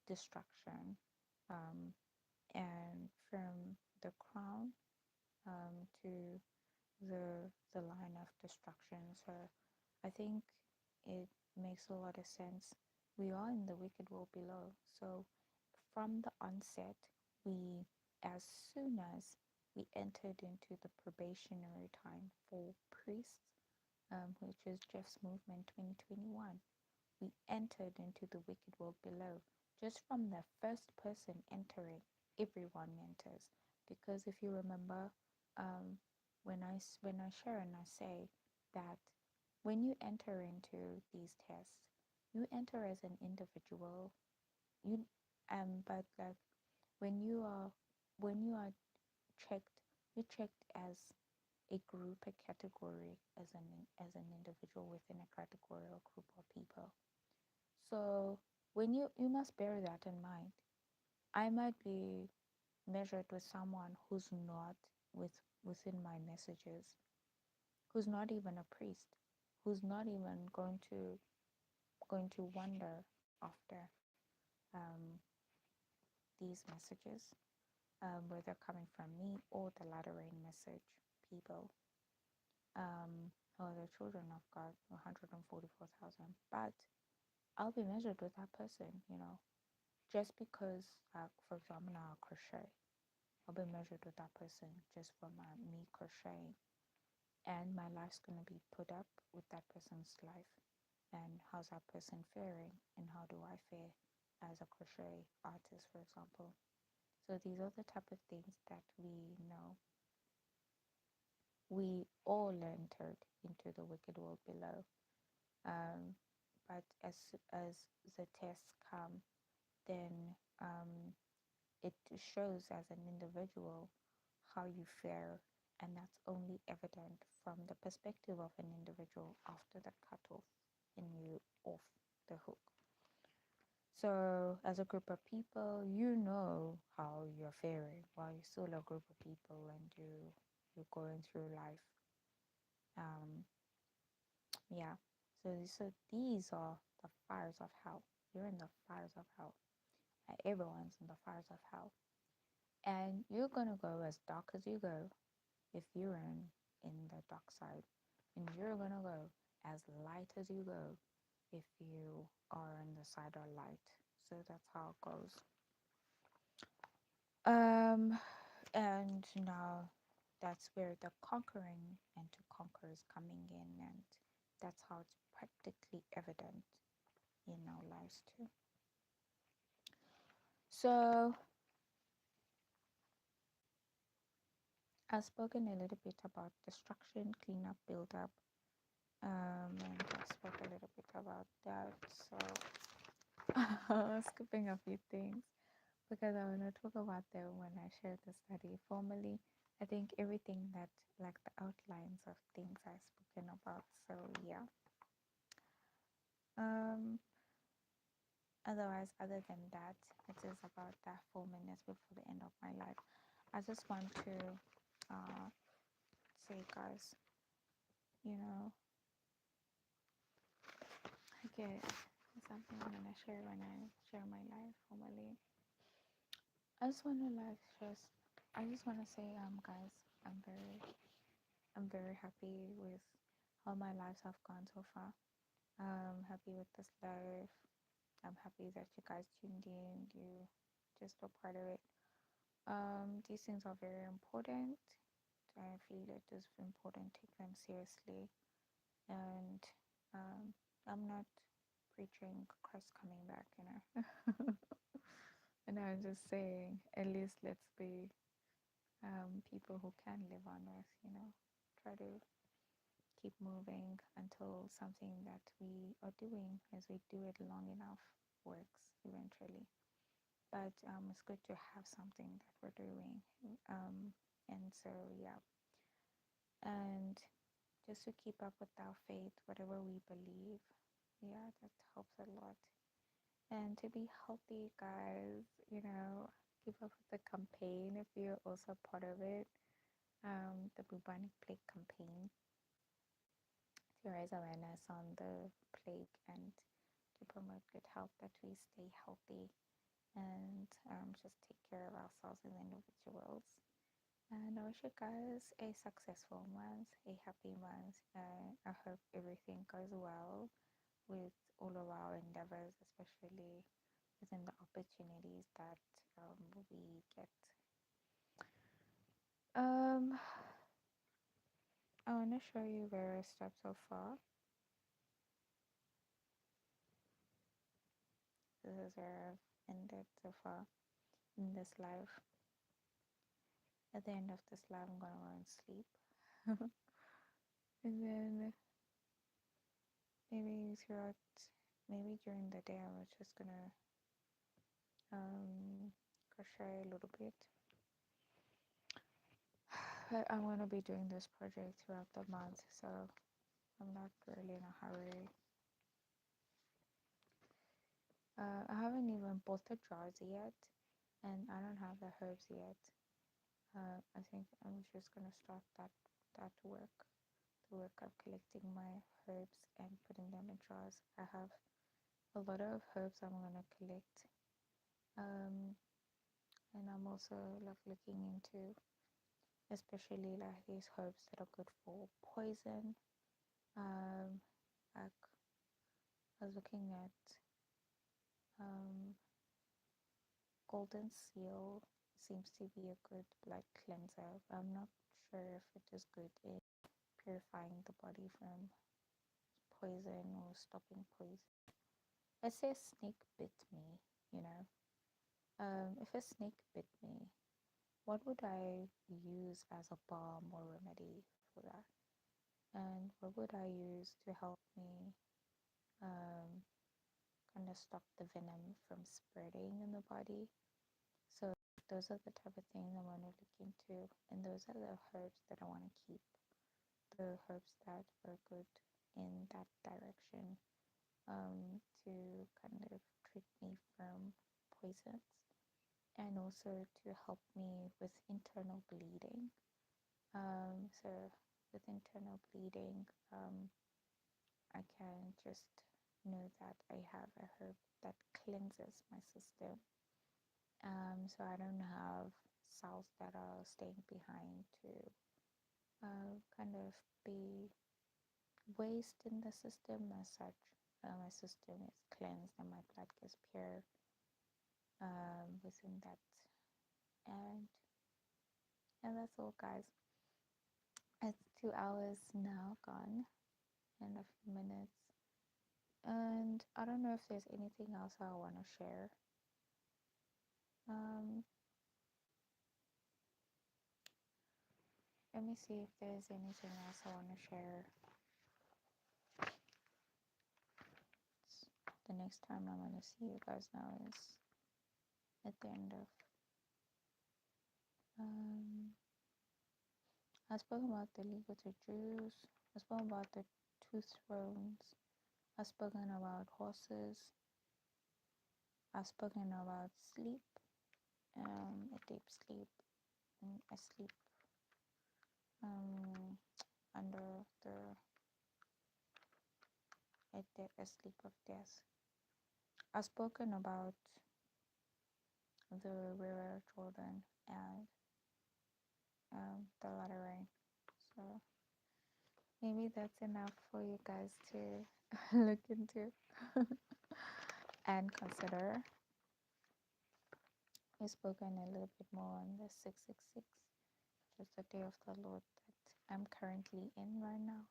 destruction, um, and from the crown, to the line of destruction. So I think it makes a lot of sense. We are in the wicked world below. So from the onset, we, as soon as we entered into the probationary time for priests, which is Jeff's movement 2021, we entered into the wicked world below. Just from the first person entering, everyone enters. Because if you remember, um, when I share and I say that when you enter into these tests, you enter as an individual. You but like when you are when you are checked, you're checked as a group, a category, as an individual within a category or group of people. So when you must bear that in mind. I might be measured with someone who's not with within my messages, who's not even a priest, who's not even going to wonder after um, these messages, whether coming from me or the latter rain message people, or the children of God, 144,000. But I'll be measured with that person. Just because, for example, now I crochet, I'll be measured with that person just for me crocheting, and my life's gonna be put up with that person's life, and how's that person faring, and how do I fare as a crochet artist, for example. So these are the type of things that we know. We all entered into the wicked world below, um, but as the tests come, then it shows as an individual how you fare, and that's only evident from the perspective of an individual after the cutoff and you off the hook. So as a group of people, you know how you're faring while you're still a group of people and you're going through life. um yeah, so these are the fires of hell. You're in the fires of hell. Everyone's in the fires of hell, and you're gonna go as dark as you go if you're in the dark side. and you're gonna go as light as you go if you are on the side of light. So that's how it goes. Um, and now that's where the conquering and to conquer is coming in, and that's how it's practically evident in our lives too. So I've spoken a little bit about destruction, cleanup, build up, and I spoke a little bit about that. So skipping a few things because I want to talk about them when I share the study formally. I think everything that, like the outlines of things I've spoken about. So yeah. Um. Otherwise, other than that, it is about that 4 minutes before the end of my life. I just want to say, guys, you know, okay, something I'm gonna share when I share my life formally. I just want to I just want to say, guys, I'm very, I'm very happy with how my lives have gone so far. I'm happy with this life. I'm happy that you guys tuned in. You just a part of it. These things are very important. I feel it is important. Take them seriously, and I'm not preaching Christ coming back, you know. And I'm just saying, at least let's be people who can live on earth, you know. Try to keep moving until something that we are doing, as we do it long enough, works eventually. But it's good to have something that we're doing. And so, yeah. And just to keep up with our faith, whatever we believe, yeah, that helps a lot. And to be healthy, guys, you know, keep up with the campaign if you're also part of it. The Bubonic Plague campaign to raise awareness on the plague and to promote good health, that we stay healthy and just take care of ourselves as individuals. And I wish you guys a successful month, a happy month. I hope everything goes well with all of our endeavors, especially within the opportunities that we get. Um, I want to show you various steps so far. This is where I've ended so far in this life. At the end of this life, I'm gonna go and sleep. And then maybe throughout, maybe during the day, I was just gonna crochet a little bit. But I want to be doing this project throughout the month, so I'm not really in a hurry. I haven't even bought the jars yet, and I don't have the herbs yet. I think I'm just gonna start that work, the work of collecting my herbs and putting them in jars. I have a lot of herbs I'm gonna collect, and I'm also like looking into, especially like these herbs that are good for poison. Like I was looking at um, golden seal seems to be a good blood cleanser. I'm not sure if it is good in purifying the body from poison or stopping poison. Let's say a snake bit me, you know. If a snake bit me, what would I use as a balm or remedy for that? And what would I use to help me um, kind of stop the venom from spreading in the body? So those are the type of things I want to look into, and those are the herbs that I want to keep. The herbs that are good in that direction to kind of treat me from poisons, and also to help me with internal bleeding. So with internal bleeding, I can just know that I have a herb that cleanses my system. So I don't have cells that are staying behind to kind of be waste in the system as such. My system is cleansed and my blood is pure within that. And that's all, guys. It's 2 hours now gone and a few minutes. And I don't know if there's anything else I want to share. Um, Let me see if there's anything else I want to share. The next time I'm going to see you guys now is at the end of. I spoke about the legal to Jews. I spoke about the two thrones. I've spoken about horses. I've spoken about sleep, a deep sleep, a sleep under the a sleep of death. I've spoken about the river Jordan and the latter rain. So maybe that's enough for you guys to look into and consider. We've spoken a little bit more on the 666, just the day of the Lord that I'm currently in right now.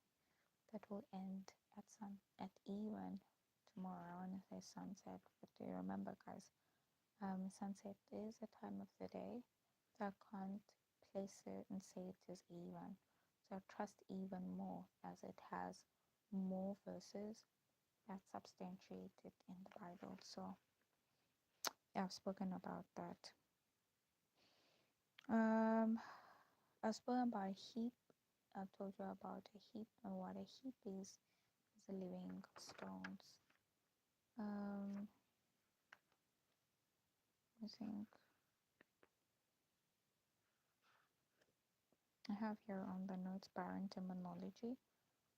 That will end at even tomorrow. I want to say sunset, but do you remember, guys? Sunset is a time of the day, so I can't place it and say it is even. So I trust even more as it has more verses that's substantiated in the Bible. So I've spoken about that. I've spoken about heap. I told you about a heap and what a heap is the living stones. I think I have here on the notes Baron terminology.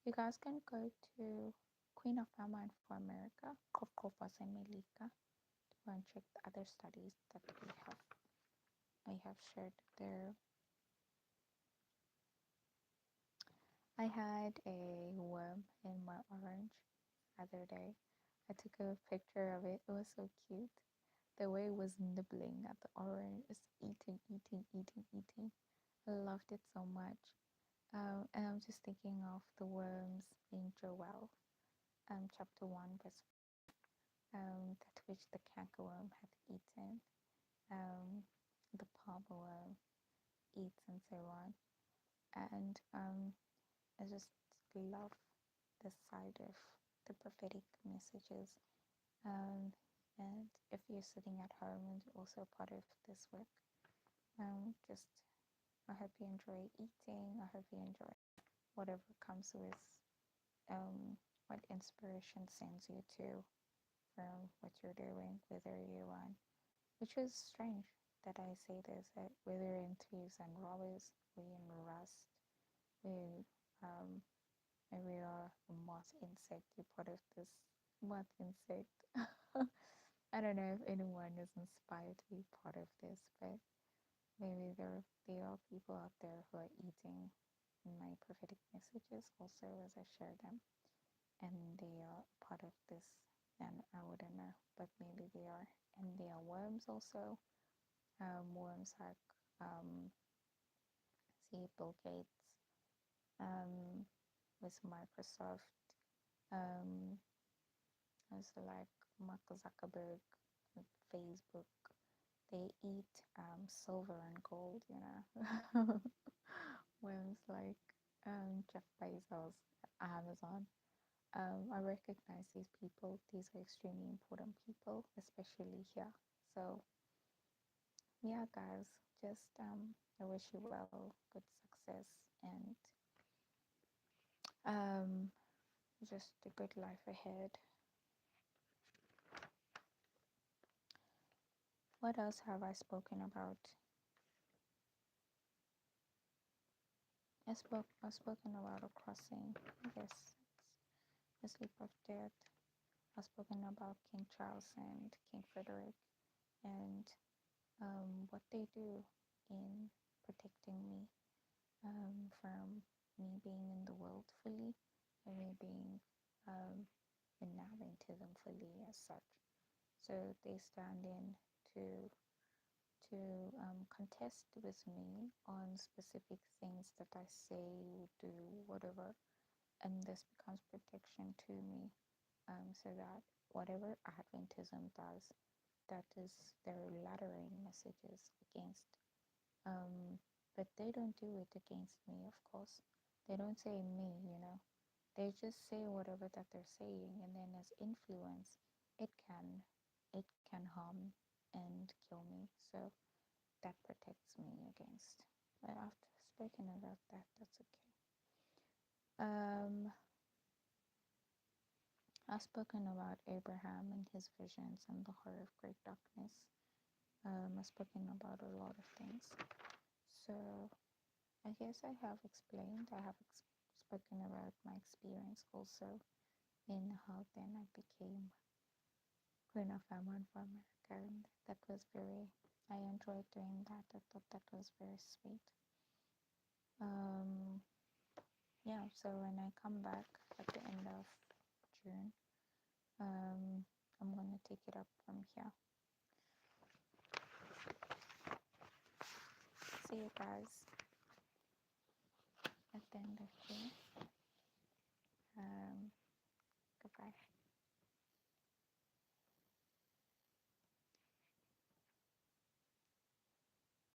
You guys can go to Queen of Mama for America, Kofkofas and Melika, to go and check the other studies that I have shared there. I had a worm in my orange the other day. I took a picture of it. It was so cute. The way it was nibbling at the orange, just eating. I loved it so much. And I'm just thinking of the worms in Joel, chapter 1, verse 5, that which the cankerworm hath eaten, the palmer worm eats, and so on. And I just love this side of the prophetic messages. And if you're sitting at home and you're also part of this work, just I hope you enjoy eating. I hope you enjoy whatever comes with what inspiration sends you to from what you're doing, whether you want, which is strange that I say this, that whether in thieves and robbers, we in rust, we maybe are a moth insect, you're part of this moth insect. I don't know if anyone is inspired to be part of this, but maybe there are people out there who are eating my prophetic messages also as I share them, and they are part of this, and I wouldn't know, but maybe they are. And they are worms also, worms like see Bill Gates with Microsoft, also like Mark Zuckerberg with Facebook. They eat silver and gold, worms like Jeff Bezos, Amazon. I recognize these people. These are extremely important people, especially here. So yeah, guys, just I wish you well, good success, and just a good life ahead. What else have I spoken about? I've spoken about a crossing. Yes, the sleep of death. I've spoken about King Charles and King Frederick, and what they do in protecting me from me being in the world fully, and me Adventism fully as such. So they stand in to contest with me on specific things that I say, do, whatever, and this becomes protection to me, so that whatever Adventism does, that is their laddering messages against. But they don't do it against me, of course. They don't say me. They just say whatever that they're saying, and then as influence, it can harm and kill me. So that protects me against. But after spoken about that, that's okay. I've spoken about Abraham and his visions and the heart of great darkness. I've spoken about a lot of things. So I guess I have explained. I have spoken about my experience also in how then I became Queen of Amman for America, and that was I enjoyed doing that. I thought that was very sweet. Yeah, so when I come back at the end of June, I'm gonna take it up from here. See you guys at the end of June. Goodbye.